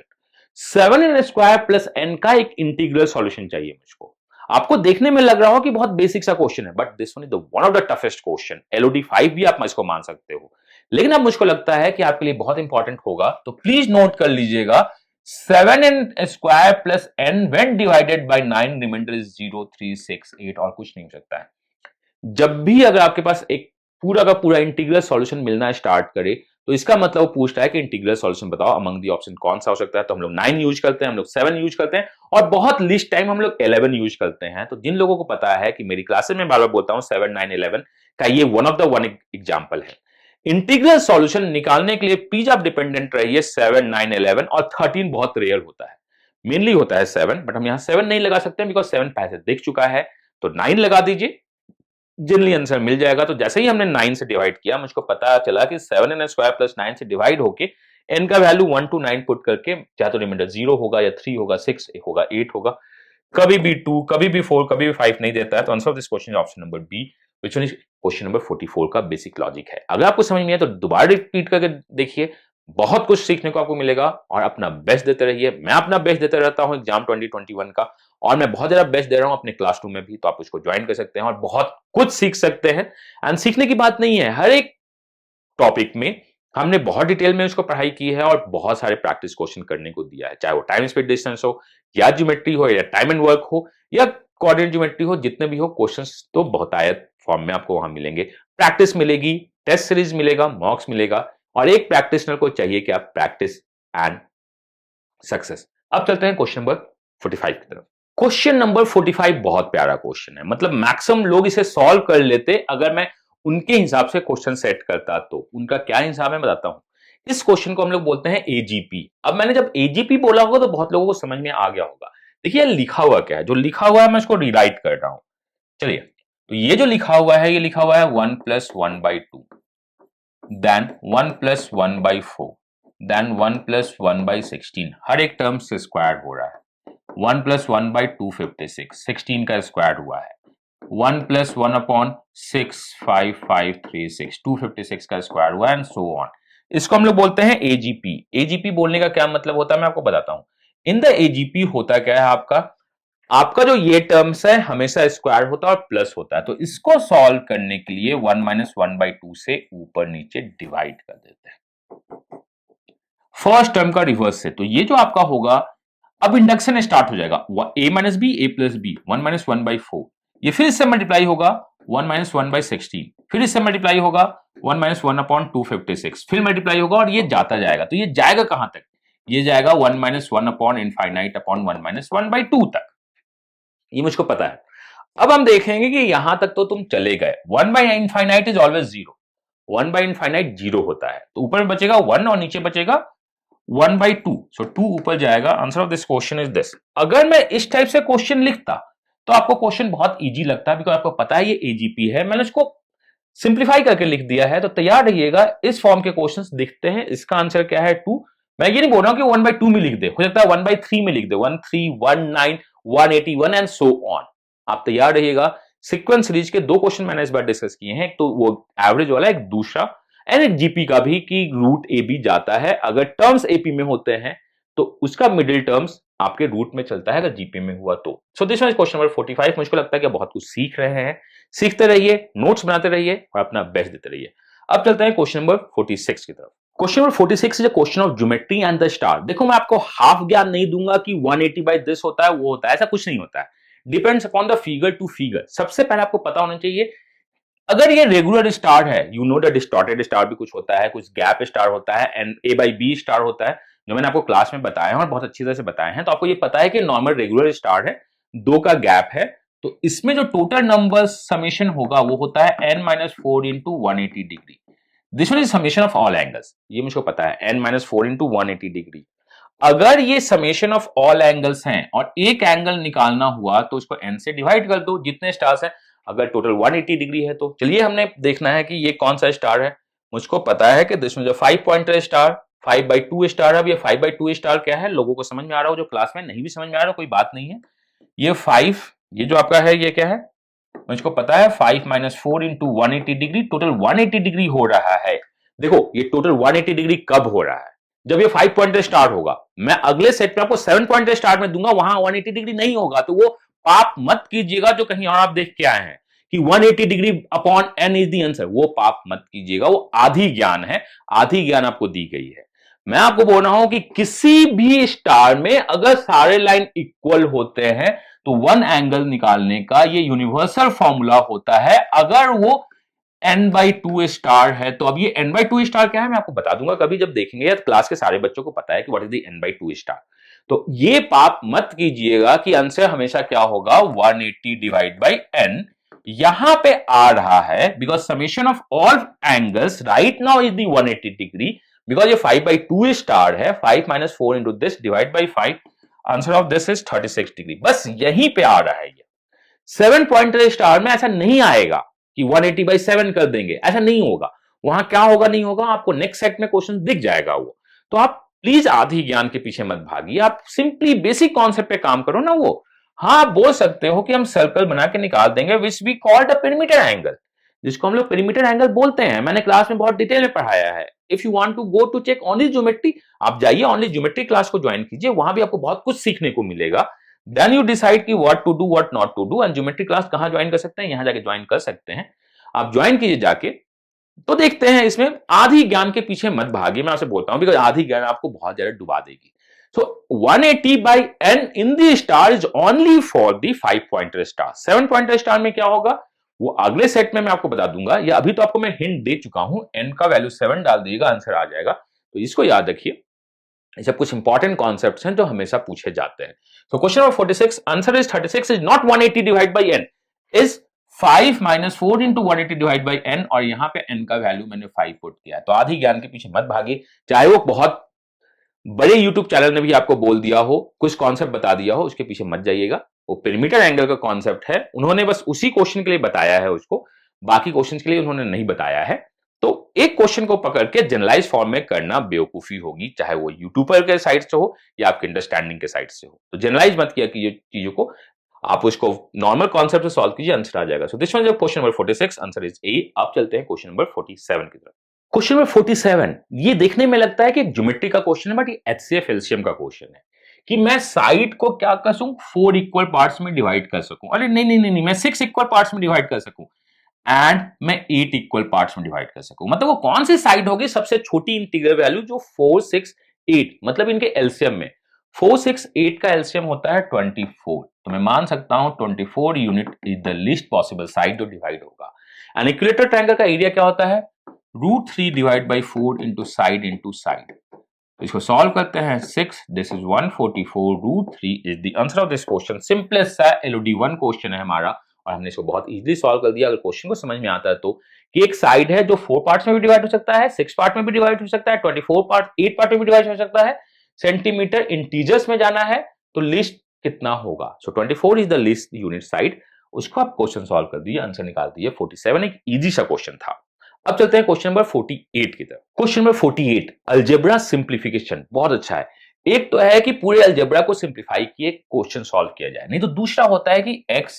7n square plus n का एक इंटीग्रल सॉल्यूशन चाहिए मुझको। आपको देखने में लग रहा हो कि बहुत बेसिक सा क्वेश्चन है, but this one is the one of the toughest question. LOD 5 भी आप इसको मान सकते हो, लेकिन अब मुझको लगता है कि आपके लिए बहुत इंपॉर्टेंट होगा, तो प्लीज नोट कर लीजिएगा 7n square plus n when divided by 9, remainder is 0 3 6 8, और कुछ नहीं हो सकता है। जब भी अगर आपके पास एक पूरा का पूरा इंटीग्रल सॉल्यूशन मिलना स्टार्ट करे, तो इसका मतलब वो पूछता है कि इंटीग्रल सॉल्यूशन बताओ अमंग दी ऑप्शन कौन सा हो सकता है। तो हम लोग 9 यूज करते हैं, हम लोग 7 यूज करते हैं, और बहुत लिस्ट टाइम हम लोग 11 यूज करते हैं। तो जिन लोगों को पता है कि मेरी क्लासेस में बार बार बोलता हूं 7 9 11 का ये one of the one example है। इंटीग्रल सॉल्यूशन निकालने के लिए प्लीज आप डिपेंडेंट रहिए 7 9 11, और 13 बहुत रेयर होता है, मेनली होता है 7, बट हम यहां 7 नहीं लगा सकते बिकॉज 7 पहले देख चुका है। तो 9 लगा दीजिए, जनरली आंसर मिल जाएगा। तो जैसे ही हमने 9 से डिवाइड किया, मुझको पता चला कि 7n स्क्वायर प्लस 9 से डिवाइड होके n का वैल्यू 1 to 9 पुट करके या तो रिमाइंडर 0 होगा या 3 होगा, 6 होगा, 8 होगा, कभी भी 2, कभी भी 4, कभी भी 5 नहीं देता है। तो answer of this question is option number B, which one is question number 44 का बेसिक लॉजिक है। अगर आपको समझ में आया तो दोबारा रिपीट करके देखिए, बहुत कुछ सीखने को आपको मिलेगा, और अपना बेस्ट देते रहिए। मैं अपना बेस्ट देते रहता हूं एग्जाम 2021 का, और मैं बहुत ज्यादा बेस्ट दे रहा हूं अपने क्लास 2 में भी, तो आप उसको ज्वाइन कर सकते हैं और बहुत कुछ सीख सकते हैं। एंड सीखने की बात नहीं है, हर एक टॉपिक में हमने बहुत डिटेल में उसको पढ़ाई की है और बहुत सारे प्रैक्टिस क्वेश्चन करने को दिया है, चाहे वो टाइम स्पीड डिस्टेंस हो, या ज्योमेट्री हो, या टाइम एंड वर्क हो, या कोऑर्डिनेट ज्योमेट्री हो, जितने भी हो क्वेश्चंस तो बहुतायत फॉर्म में आपको वहां मिलेंगे। प्रैक्टिस मिलेगी, टेस्ट सीरीज मिलेगा, मॉक्स मिलेगा, और एक प्रैक्टिशनर को चाहिए क्या? Practice and success. अब चलते हैं क्वेश्चन नंबर 45 की तरफ। क्वेश्चन नंबर 45 बहुत प्यारा क्वेश्चन है, मतलब मैक्सिमम लोग इसे सॉल्व कर लेते अगर मैं उनके हिसाब से क्वेश्चन सेट करता तो। उनका क्या हिसाब है बताता हूं। इस क्वेश्चन को हम लोग बोलते हैं एजीपी। अब मैंने जब एजीपी बोला होगा तो बहुत लोगों को समझ में आ गया होगा। देखिए लिखा हुआ क्या है, जो लिखा हुआ है मैं इसको रिराइट कर रहा हूं। चलिए, तो ये जो लिखा हुआ है, ये लिखा हुआ है 1 + 1/2, देन 1 + 1/4, देन 1 + 1/16। हर एक टर्म से स्क्वायर हो रहा है। 1 + 1/256, 16 का स्क्वायर हुआ है। 1 + 1/6, 5536, 256 का स्क्वायर हुआ एंड सो ऑन। इसको हम लोग बोलते हैं एजीपी। एजीपी बोलने का क्या मतलब होता है मैं आपको बताता हूं। इन द एजीपी होता क्या है, आपका जो ये टर्म्स है हमेशा स्क्वायर होता है और प्लस होता है। तो इसको सॉल्व करने के लिए 1 - 1/2 से ऊपर नीचे डिवाइड कर देते हैं फर्स्ट टर्म का रिवर्स से। तो ये जो आपका होगा, अब इंडक्शन स्टार्ट हो जाएगा। a - b, a + b, 1 - 1/4। ये फिर इससे मल्टीप्लाई होगा 1 - 1/16, फिर इससे मल्टीप्लाई होगा 1 - 1/256, फिर मल्टीप्लाई होगा और ये जाता जाएगा। तो ये जाएगा कहां तक? ये जाएगा 1 - 1/∞/1 - 1/2 तक। ये मुझको पता है। अब हम देखेंगे कि यहां तक तो तुम चले गए। 1/∞ इज ऑलवेज 0, 1/∞ 0 होता है। तो ऊपर में बचेगा 1 और नीचे बचेगा 1/2। सो 2 ऊपर जाएगा। Answer of this question is this. अगर मैं इस टाइप से क्वेश्चन लिखता तो आपको क्वेश्चन बहुत इजी लगता है, बिकॉज आपको पता है ये एजीपी है। मैंने इसको सिंप्लीफाई करके लिख दिया है। तो तैयार रहिएगा, इस फॉर्म के क्वेश्चंस दिखते हैं। इसका आंसर क्या है? 2। मैं ये नहीं बोल रहा हूं कि 1/2 में लिख दे, हो सकता है 1/3 में लिख दे, 13, 19, 181 एंड सो ऑन। आप तैयार रहिएगा। सीक्वेंस सीरीज के 2 क्वेश्चन मैंने इस बार डिस्कस किए हैं, एक तो वो एवरेज वाला, एक दूसरा एंड एक जीपी का भी, कि रूट ए बी जाता है। अगर टर्म्स एपी में होते हैं तो उसका मिडिल टर्म्स आपके रूट में चलता है, अगर जीपी में हुआ तो। So this was question number 45। मुझको लगता है कि बहुत कुछ सीख रहे हैं। सीखते रहिए, नोट्स बनाते रहिए और अपना बेस्ट देते रहिए। अब चलते हैं क्वेश्चन नंबर 46 की तरफ। Question number 46 is a question of geometry and the star. देखो, मैं आपको हाफ ज्ञान नहीं दूंगा कि 180 बाय दिस होता है, वो होता है, ऐसा कुछ नहीं होता है। Depends upon the figure to figure. सबसे पहले आपको पता होना चाहिए, अगर ये रेगुलर स्टार है, you know the distorted star भी कुछ होता है, कुछ गैप स्टार होता है एंड A/B स्टार होता है, जो मैंने आपको क्लास में बताया है और बहुत अच्छी तरह से बताए हैं। तो आपको ये पता है कि नॉर्मल रेगुलर स्टार है, 2 का गैप है, तो इसमें जो टोटल नंबर समेशन होगा वो होता है n - 4 × 180 degree. This one is summation of all angles. ये मुझको पता है, n - 4 × 180 डिग्री। अगर ये समेशन ऑफ ऑल एंगल्स हैं और एक एंगल निकालना हुआ तो इसको n से डिवाइड कर दो, जितने स्टार्स हैं। अगर टोटल 180 डिग्री है तो चलिए हमने देखना है कि ये कौन सा स्टार है। मुझको पता है कि दिस में जो 5 पॉइंटर स्टार 5/2 स्टार है। अब ये 5/2 स्टार क्या है, लोगों को समझ में आ रहा हो, जो क्लास में नहीं भी समझ में आ रहा, कोई बात नहीं है। ये 5, ये जो आपका है ये क्या है, मुझको पता है 5 - 4 × 180 डिग्री, टोटल 180 डिग्री हो रहा है। देखो, ये टोटल 180 डिग्री कब हो रहा है? जब ये 5 पॉइंटर स्टार होगा। मैं अगले सेट में आपको 7 पॉइंटर स्टार में दूंगा, वहां 180 डिग्री नहीं होगा। तो वो पाप मत कीजिएगा जो कहीं और आप देख के आए हैं कि 180 degree upon n is the answer. वो पाप मत कीजिएगा, वो आधी ज्ञान है, आधी ज्ञान आपको दी गई है। मैं आपको बोल रहा हूं कि किसी भी स्टार में अगर सारे लाइन इक्वल होते हैं तो वन एंगल निकालने का ये यूनिवर्सल फॉर्मूला होता है, अगर वो n/2 स्टार है। तो अब ये n/2 स्टार क्या है मैं आपको बता दूंगा कभी जब देखेंगे, या क्लास के सारे बच्चों को पता है कि what is the n/2 star. तो ये पाप मत कीजिएगा कि आंसर हमेशा क्या होगा 180 डिवाइड बाई n। यहां पे आ रहा है because summation of all angles right now is the 180 degree, because ये 5/2 स्टार है। 5 - 4 × this divide by 5, answer of this is 36 degree. बस यहीं पे आ रहा है। ये 7 पॉइंटर स्टार में ऐसा नहीं आएगा कि 180/7 कर देंगे, ऐसा नहीं होगा। वहां क्या होगा, नहीं होगा, आपको नेक्स्ट सेट में क्वेश्चन दिख जाएगा वो। तो आप प्लीज आधी ज्ञान के पीछे मत भागिए, आप सिंपली बेसिक कॉन्सेप्ट पे काम करो ना। वो हाँ, आप बोल सकते हो कि हम सर्कल बना के निकाल देंगे, which we call the perimeter angle, जिसको हम लोग पेरीमीटर एंगल बोलते हैं। मैंने क्लास में बहुत डिटेल में पढ़ाया है। If you want to go to check only geometry, आप जाइए ओनली ज्योमेट्री क्लास को ज्वाइन कीजिए, वहां भी आपको बहुत कुछ सीखने को मिलेगा। देन यू डिसाइड कि what to do what not to do. And geometry class कहां ज्वाइन कर सकते हैं, यहां जाके ज्वाइन कर सकते हैं। आप ज्वाइन कीजिए जाके। तो देखते हैं, इसमें आधी ज्ञान के पीछे मत भागिए, मैं आपसे बोलता हूं, बिकॉज आधी ज्ञान आपको बहुत ज्यादा डुबा देगी। सो 180/n in the star is only for the 5 pointer star. 7 pointer star में क्या होगा, वो अगले सेट में मैं आपको बता दूंगा, या अभी तो आपको मैं हिंट दे चुका हूं, n का वैल्यू 7 डाल दीजिएगा, आंसर आ जाएगा। तो इसको याद रखिए, ये सब कुछ इंपॉर्टेंट कॉन्सेप्ट्स हैं जो हमेशा पूछे जाते हैं। तो question number 46, answer is 36 is not 180 divide by n, is 5 - 4 into 180 divide by n, और यहां पे n का वैल्यू मैंने 5 पुट किया। तो आधी ज्ञान के पीछे मत भागिए, चाहे वो बहुत बड़े YouTube चैनल ने भी आपको बोल दिया हो, कुछ कॉन्सेप्ट बता दिया हो, उसके पीछे मत जाइएगा। वो पिरामिडल एंगल का कॉन्सेप्ट है, उन्होंने बस उसी क्वेश्चन के लिए बताया है उसको, बाकी क्वेश्चन के लिए उन्होंने नहीं बताया है। तो एक क्वेश्चन को पकड़ के जनरलाइज फॉर्म में करना बेवकूफी होगी, चाहे वो यूट्यूबर के साइड से हो या आपके अंडरस्टैंडिंग के साइड से हो। तो जनरलाइज मत किया कीजिए चीजों को, आप उसको नॉर्मल कॉन्सेप्ट से सॉल्व कीजिए, आंसर आ जाएगा। सो this one is question number 46, answer is a. आप चलते हैं क्वेश्चन नंबर 47 की तरफ। क्वेश्चन नंबर 47, ये देखने में लगता है कि एक ज्योमेट्री का क्वेश्चन है, बट ये HCF एलसीएम का क्वेश्चन है कि मैं साइड को क्या कर सकूं, 4 इक्वल पार्ट्स में डिवाइड कर सकूं। अरे नहीं नहीं नहीं, मैं 6 इक्वल पार्ट्स में डिवाइड कर सकूं, एंड मैं 8 इक्वल पार्ट्स में डिवाइड कर सकूं। मतलब वो कौन सी साइड होगी सबसे छोटी इंटीग्रल वैल्यू, जो 4, 6, 8, मतलब इनके एलसीएम में 4, 6, 8 का एलसीएम होता है 24। तो मैं मान सकता हूं 24 unit is the least possible side जो डिवाइड होगा। एंड इक्विलेटरल ट्रायंगल का एरिया क्या होता है, √3 डिवाइड बाई 4 इंटू साइड। तो इसको सॉल्व करते हैं, 6, this is 144, √3 is the answer of this question. Simplest सा LOD1 क्वेश्चन है हमारा, और हमने इसको बहुत इजीली सॉल्व कर दिया। अगर क्वेश्चन को समझ में आता है तो, कि एक साइड है जो 4 पार्ट्स में भी डिवाइड हो सकता है, 6 पार्ट में भी डिवाइड हो सकता है, 24 पार्ट 8 पार्ट में भी डिवाइड हो सकता है। सेंटीमीटर इंटीजर्स में जाना है तो लिस्ट कितना होगा, सो 24 is the list unit side. उसको आप क्वेश्चन सॉल्व कर दीजिए, आंसर निकाल दीजिए। 47 एक इजी सा क्वेश्चन था। अब चलते हैं क्वेश्चन नंबर 48 की तरफ। क्वेश्चन नंबर 48, अलजेब्रा सिंप्लीफिकेशन, बहुत अच्छा है। एक तो है कि पूरे अलजेब्रा को सिंप्लीफाई किए क्वेश्चन सॉल्व किया जाए, नहीं तो दूसरा होता है कि x,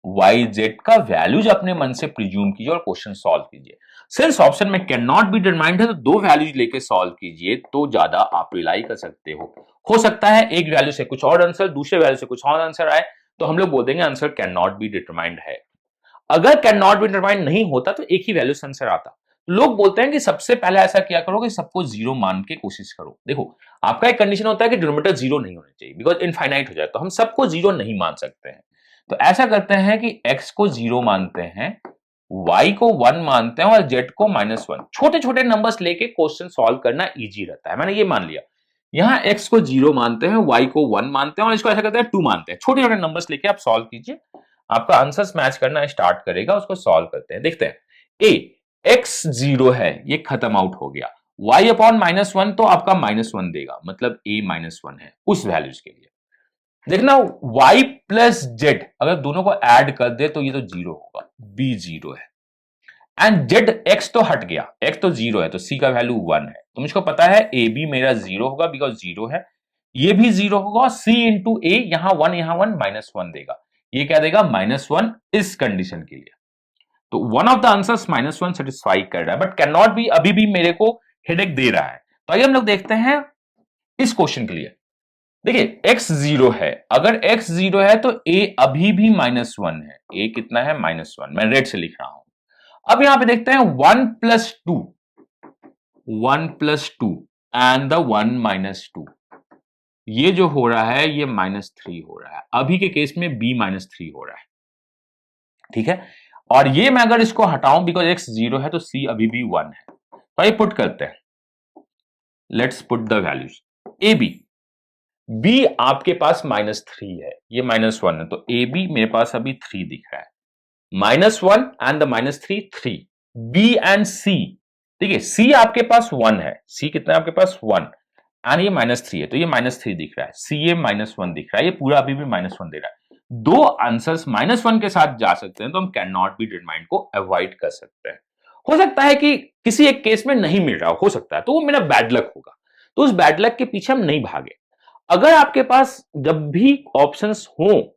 y, z का वैल्यूज अपने मन से प्रिज्यूम कीजिए और क्वेश्चन सॉल्व कीजिए। सिंस ऑप्शन में कैन नॉट बी डिटरमाइंड है, तो 2 वैल्यूज लेके सॉल्व कीजिए तो ज्यादा आप रिलाई कर सकते हो सकता है एक वैल्यू से कुछ और आंसर, दूसरे वैल्यू से कुछ और आंसर आए, तो हम लोग बोल देंगे answer can not be determined है। अगर कैन नॉट बी डिटरमाइंड नहीं होता तो एक ही वैल्यू से आंसर आता। लोग बोलते हैं कि सबसे पहले ऐसा क्या करो कि सबको 0 मान के कोशिश करो। देखो, आपका एक कंडीशन होता है कि डिनोमिनेटर 0 नहीं होना चाहिए, बिकॉज इनफाइनाइट हो जाए, तो हम सबको 0 नहीं मान सकते हैं। तो ऐसा करते हैं कि x को 0 मानते हैं, y को 1 मानते हैं और z को -1। छोटे छोटे नंबर्स लेके क्वेश्चन सॉल्व करना इजी रहता है। मैंने ये मान लिया, यहां x को 0 मानते हैं, y को 1 मानते हैं और इसको ऐसा करते हैं 2 मानते हैं। छोटे छोटे नंबर्स लेके आप सॉल्व कीजिए, आपका आंसर्स मैच करना स्टार्ट करेगा। उसको सॉल्व करते हैं, देखते हैं। a x 0 है, ये खत्म आउट हो गया। y अपॉन -1 तो आपका -1 देगा, मतलब a -1 है उस वैल्यूज के लिए। देखना, y प्लस z अगर दोनों को ऐड कर दे तो ये तो 0 होगा, b 0 है, एंड z x तो हट गया, x तो 0 है, तो c का वैल्यू 1 है। तो मुझको पता है a भी मेरा 0 होगा, बिकॉज 0 है, ये भी 0 होगा। c इंटू a, यहां 1 यहां 1, -1 देगा। ये क्या देगा, -1 इस कंडीशन के लिए। तो one of the answers -1 satisfy कर रहा है, बट कैन नॉट बी अभी भी मेरे को हेडेक दे रहा है। तो आइए हम लोग देखते हैं इस क्वेश्चन के लिए। देखिए, x 0 है, अगर x 0 है तो a अभी भी -1 है। a कितना है, -1, मैं रेड से लिख रहा हूं। अब यहां पे देखते हैं 1 + 2 एंड द 1 - 2, ये जो हो रहा है ये -3 हो रहा है। अभी के केस में b -3 हो रहा है, ठीक है। और ये मैं अगर इसको हटाऊं, बिकॉज x 0 है तो c अभी भी 1 है। तो ये पुट करते हैं, let's put the values. a b आपके पास -3 है, ये -1 है, तो a b मेरे पास अभी 3 दिख रहा है। -1 and the -3, 3। b and c, देखिए c आपके पास 1 है, c कितना है आपके पास 1, एंड ये -3 है, तो ये -3 दिख रहा है। c ये -1 दिख रहा है, ये पूरा अभी भी -1 दे रहा है। दो आंसर्स -1 के साथ जा सकते हैं, तो हम कैन नॉट बी डिटरमाइंड को अवॉइड कर सकते हैं। हो सकता है कि किसी एक केस में नहीं मिल रहा हो सकता है, तो वो मेरा बैड लक होगा, तो उस बैड लक के पीछे हम नहीं भागे। अगर आपके पास जब भी ऑप्शंस हो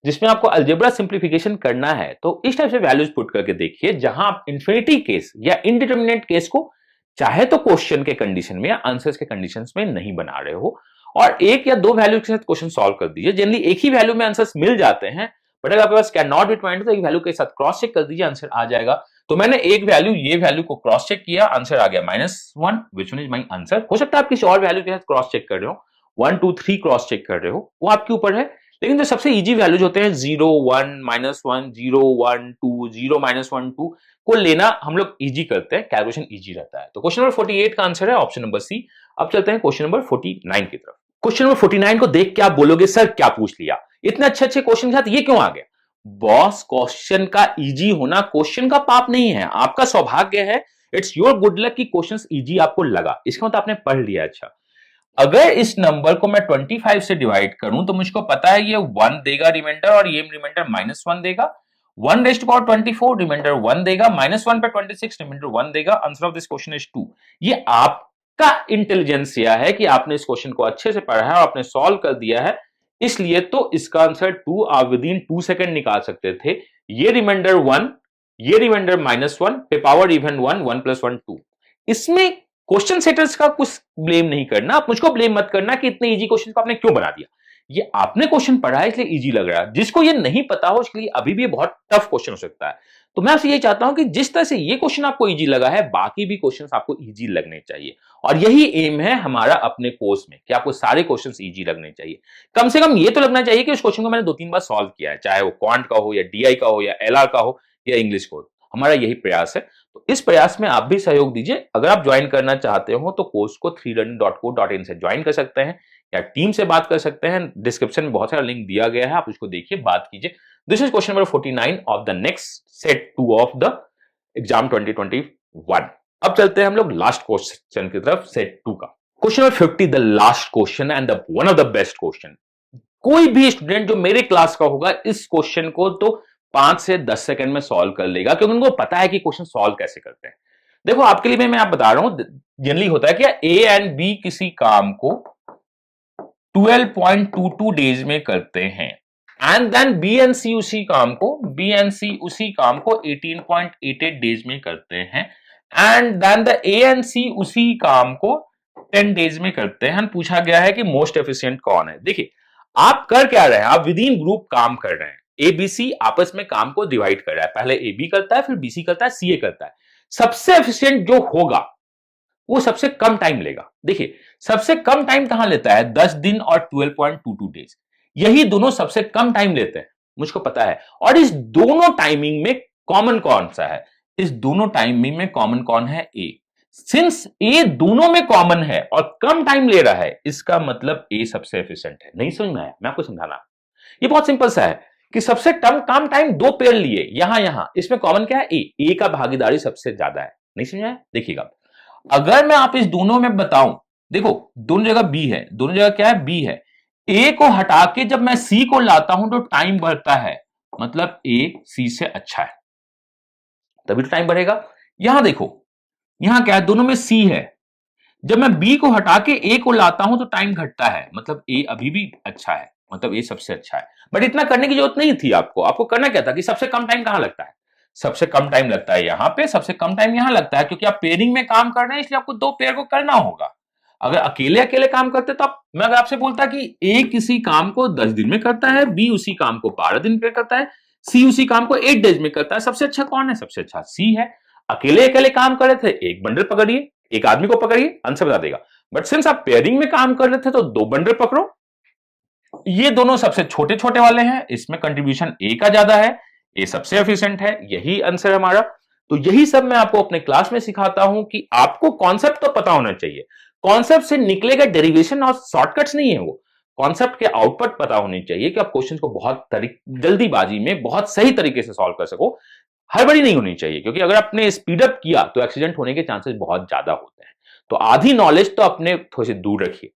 जिसमें आपको अलजेब्रा सिंप्लीफिकेशन करना है, तो इस टाइप से वैल्यूज पुट करके देखिए, जहां आप इंफिनिटी केस या इनडिटरमिनेट केस को चाहे तो क्वेश्चन के कंडीशन में या आंसर्स के कंडीशंस में नहीं बना रहे हो, और एक या दो वैल्यू के साथ क्वेश्चन सॉल्व कर दीजिए। जनरली एक ही वैल्यू में आंसर्स मिल जाते हैं, बट अगर आपके पास कैन नॉट बी डिटरमाइंड तो एक वैल्यू के साथ क्रॉस चेक कर दीजिए, आंसर आ जाएगा। तो मैंने एक वैल्यू, ये वैल्यू को क्रॉस चेक किया, आंसर आ गया -1, विच वन इज माई आंसर। हो सकता है आप किसी और वैल्यू के साथ क्रॉस चेक कर रहे हो, 1 2 3 क्रॉस चेक कर रहे हो, वो आपके ऊपर है, लेकिन जो सबसे इजी वैल्यूज होते हैं 0 1 -1 0 1 2 0 -1 2 को लेना हम लोग इजी करते हैं, कैलकुलेशन इजी रहता है। तो क्वेश्चन नंबर 48 का आंसर है ऑप्शन नंबर सी। अब चलते हैं क्वेश्चन नंबर 49 की तरफ। क्वेश्चन नंबर 49 को देख के आप बोलोगे सर क्या पूछ लिया, इतने अच्छे अच्छे क्वेश्चन के साथ ये क्यों आ गया? बॉस, क्वेश्चन का इजी होना क्वेश्चन का पाप नहीं है, आपका सौभाग्य है। इट्स योर गुड लक कि क्वेश्चन इजी आपको लगा, इसका मतलब आपने पढ़ लिया। अच्छा, अगर इस नंबर को मैं 25 से डिवाइड करूं तो मुझको पता है ये 1 देगा रिमाइंडर, और ये रिमाइंडर -1 देगा। 1 रेज़्ड टू पावर 24 रिमाइंडर 1 देगा, -1 पे 26 रिमाइंडर 1 देगा। Answer of this question is 2। ये आपका इंटेलिजेंसिया है कि आपने इस क्वेश्चन को अच्छे से पढ़ा है और आपने सॉल्व कर दिया है, इसलिए तो इसका आंसर 2 आप विद इन 2 सेकंड निकाल सकते थे। ये रिमाइंडर 1, ये रिमाइंडर -1 पे पावर इवन 1, 1 + 1 2। इसमें क्वेश्चन सेटर्स का कुछ ब्लेम नहीं करना, आप मुझको ब्लेम मत करना कि इतने इजी क्वेश्चन को आपने क्यों बना दिया। ये आपने क्वेश्चन पढ़ा है इसलिए इजी लग रहा है, जिसको ये नहीं पता हो उसके लिए अभी भी ये बहुत टफ क्वेश्चन हो सकता है। तो मैं आपसे ये चाहता हूं कि जिस तरह से ये क्वेश्चन आपको इजी लगा है, बाकी भी क्वेश्चन आपको इजी लगने चाहिए। और यही एम है हमारा अपने कोर्स में कि आपको सारे क्वेश्चन इजी लगने चाहिए। कम से कम ये तो लगना चाहिए कि उस क्वेश्चन को मैंने 2-3 बार सॉल्व किया है, चाहे वो क्वांट का हो या डीआई का हो या एलआर का हो या इंग्लिश को। हमारा यही प्रयास है। तो इस प्रयास में आप भी सहयोग दीजिए। अगर आप ज्वाइन करना चाहते हो तो कोर्स को 3learning.co.in से ज्वाइन कर सकते हैं या टीम से बात कर सकते हैं। डिस्क्रिप्शन में बहुत सारा लिंक दिया गया है, आप उसको देखिए, बात कीजिए। This is question number 49 of the next set 2 of the exam 2021। अब चलते हैं हम लोग लास्ट क्वेश्चन की तरफ, सेट 2 का। Question number 50, the last question and the one of the best question. कोई भी स्टूडेंट जो मेरे क्लास का होगा इस क्वेश्चन को तो 5 से 10 सेकंड में सॉल्व कर लेगा, क्योंकि उनको पता है कि क्वेश्चन सॉल्व कैसे करते हैं। देखो, आपके लिए मैं आप बता रहा हूं, जनरली होता है कि ए एंड बी किसी काम को 12.22 डेज में करते हैं, and then B and C उसी काम को 18.88 डेज में करते हैं, and then the A and C उसी काम को 10 डेज में करते हैं। पूछा गया है कि मोस्ट एफिशिएंट कौन है। देखिए, आप कर क्या रहे हैं, आप विद इन ग्रुप काम कर रहे हैं। एबीसी आपस में काम को डिवाइड कर रहा है, पहले ए बी करता है, फिर बीसी करता है, सी ए करता है। सबसे एफिशिएंट जो होगा वो सबसे कम टाइम लेगा। देखिए, सबसे कम टाइम कहां लेता है, 10 दिन और 12.22 डेज, यही दोनों सबसे कम टाइम लेते हैं, मुझको पता है। और इस दोनों टाइमिंग में कॉमन कौन सा है, इस दोनों टाइमिंग में कॉमन कौन है, ए। सिंस ए दोनों में कॉमन है और कम टाइम ले रहा है, इसका मतलब ए सबसे एफिशिएंट है। नहीं समझ में आया, मैं आपको समझाना। ये बहुत सिंपल सा है कि सबसे कम टाइम 2 पेयर लिए, यहां इसमें कॉमन क्या है, ए का भागीदारी सबसे ज्यादा है। नहीं समझ आया? देखिएगा, अगर मैं आप इस दोनों में बताऊं, देखो दोनों जगह बी है, दोनों जगह क्या है, बी है। ए को हटा के जब मैं सी को लाता हूं तो टाइम बढ़ता है, मतलब ए सी से अच्छा है, तभी तो टाइम बढ़ेगा। यहां देखो, यहां क्या है, दोनों में सी है, जब मैं बी को हटा के ए को लाता हूं तो टाइम घटता है, मतलब ए अभी भी अच्छा है, मतलब ए सबसे अच्छा है। बट इतना करने की जरूरत नहीं थी आपको करना क्या था कि सबसे कम टाइम कहां लगता है, सबसे कम टाइम लगता है यहां पे, सबसे कम टाइम यहां लगता है, क्योंकि आप पेयरिंग में काम कर रहे हैं, इसलिए आपको 2 पेयर को करना होगा। अगर अकेले काम करते तो मैं अगर आपसे बोलता कि ए किसी काम को 10 दिन में करता है, बी उसी काम को 12 दिन में करता है, सी उसी काम को 8 डेज में करता है, सबसे अच्छा कौन है, सबसे अच्छा सी है। अकेले काम कर रहे थे, एक बंडल पकड़िए, एक आदमी को पकड़िए, आंसर बता देगा। बट सिंस आप पेयरिंग में काम कर रहे थे तो 2 बंडल पकड़ो, ये दोनों सबसे छोटे छोटे वाले हैं, इसमें कंट्रीब्यूशन ए का ज्यादा है, ए सबसे एफिशिएंट है, यही आंसर हमारा। तो यही सब मैं आपको अपने क्लास में सिखाता हूं कि आपको कॉन्सेप्ट तो पता होना चाहिए, कॉन्सेप्ट से निकलेगा डेरिवेशन और शॉर्टकट्स नहीं है, वो कॉन्सेप्ट के आउटपुट पता होने चाहिए कि आप क्वेश्चन को बहुत जल्दीबाजी में बहुत सही तरीके से सॉल्व कर सको। हड़बड़ी नहीं होनी चाहिए, क्योंकि अगर आपने स्पीड अप किया तो एक्सीडेंट होने के चांसेस बहुत ज्यादा होते हैं। तो आधी नॉलेज तो अपने थोड़े से दूर रखिए,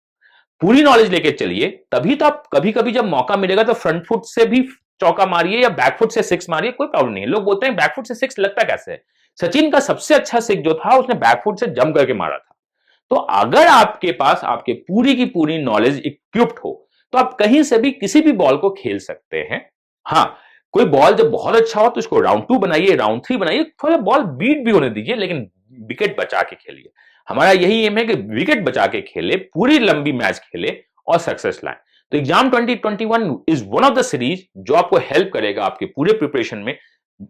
पूरी नॉलेज लेके चलिए, तभी तो आप कभी कभी जब मौका मिलेगा तो फ्रंट फुट से भी चौका मारिए या बैक फुट से 6 मारिए, कोई प्रॉब्लम नहीं है। लोग बोलते हैं बैक फुट से 6 लगता कैसे है, सचिन का सबसे अच्छा 6 जो था उसने बैक फुट से जंप करके मारा था। तो अगर आपके पास आपके पूरी की पूरी नॉलेज इक्विप्ड हो तो आप कहीं से भी किसी भी बॉल को खेल सकते हैं। हाँ, कोई बॉल जब बहुत अच्छा हो तो उसको राउंड 2 बनाइए, राउंड 3 बनाइए, थोड़ा बॉल बीट भी होने दीजिए, लेकिन विकेट बचा के खेलिए। हमारा यही एम है कि विकेट बचा के खेले, पूरी लंबी मैच खेले और सक्सेस लाएं। तो exam 2021 is one of the series जो आपको हेल्प करेगा आपके पूरे प्रिपरेशन में।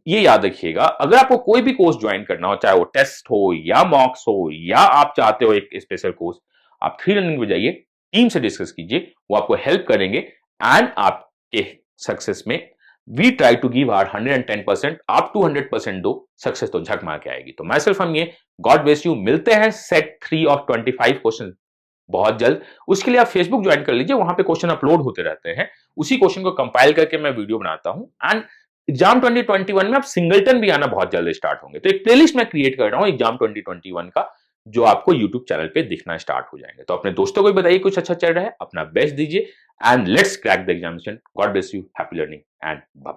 ये याद रखिएगा, अगर आपको कोई भी कोर्स ज्वाइन करना हो, चाहे वो टेस्ट हो या मॉक्स हो या आप चाहते हो एक स्पेशल कोर्स, आप 3learning पे जाइए, टीम से डिस्कस कीजिए, वो आपको हेल्प करेंगे एंड आप के सक्सेस में we try to give our 110%, आप 200% दो, सक्सेस तो झक मार के आएगी। तो मैं सिर्फ हम ये गॉड ब्लेस यू, मिलते हैं सेट 3 ऑफ 25 क्वेश्चन बहुत जल्द। उसके लिए आप फेसबुक ज्वाइन कर लीजिए, वहां पे क्वेश्चन अपलोड होते रहते हैं, उसी क्वेश्चन को कंपाइल करके मैं वीडियो बनाता हूं। एंड एग्जाम 2021 में आप सिंगलटन भी आना बहुत जल्द स्टार्ट होंगे। तो एक प्लेलिस्ट मैं क्रिएट कर रहा हूं एग्जाम 2021 का, जो आपको यूट्यूब चैनल पे दिखना स्टार्ट हो जाएंगे। तो अपने दोस्तों को भी बताइए कुछ अच्छा चल रहा है, अपना बेस्ट दीजिए and let's crack the examination. God bless you, happy learning and bye.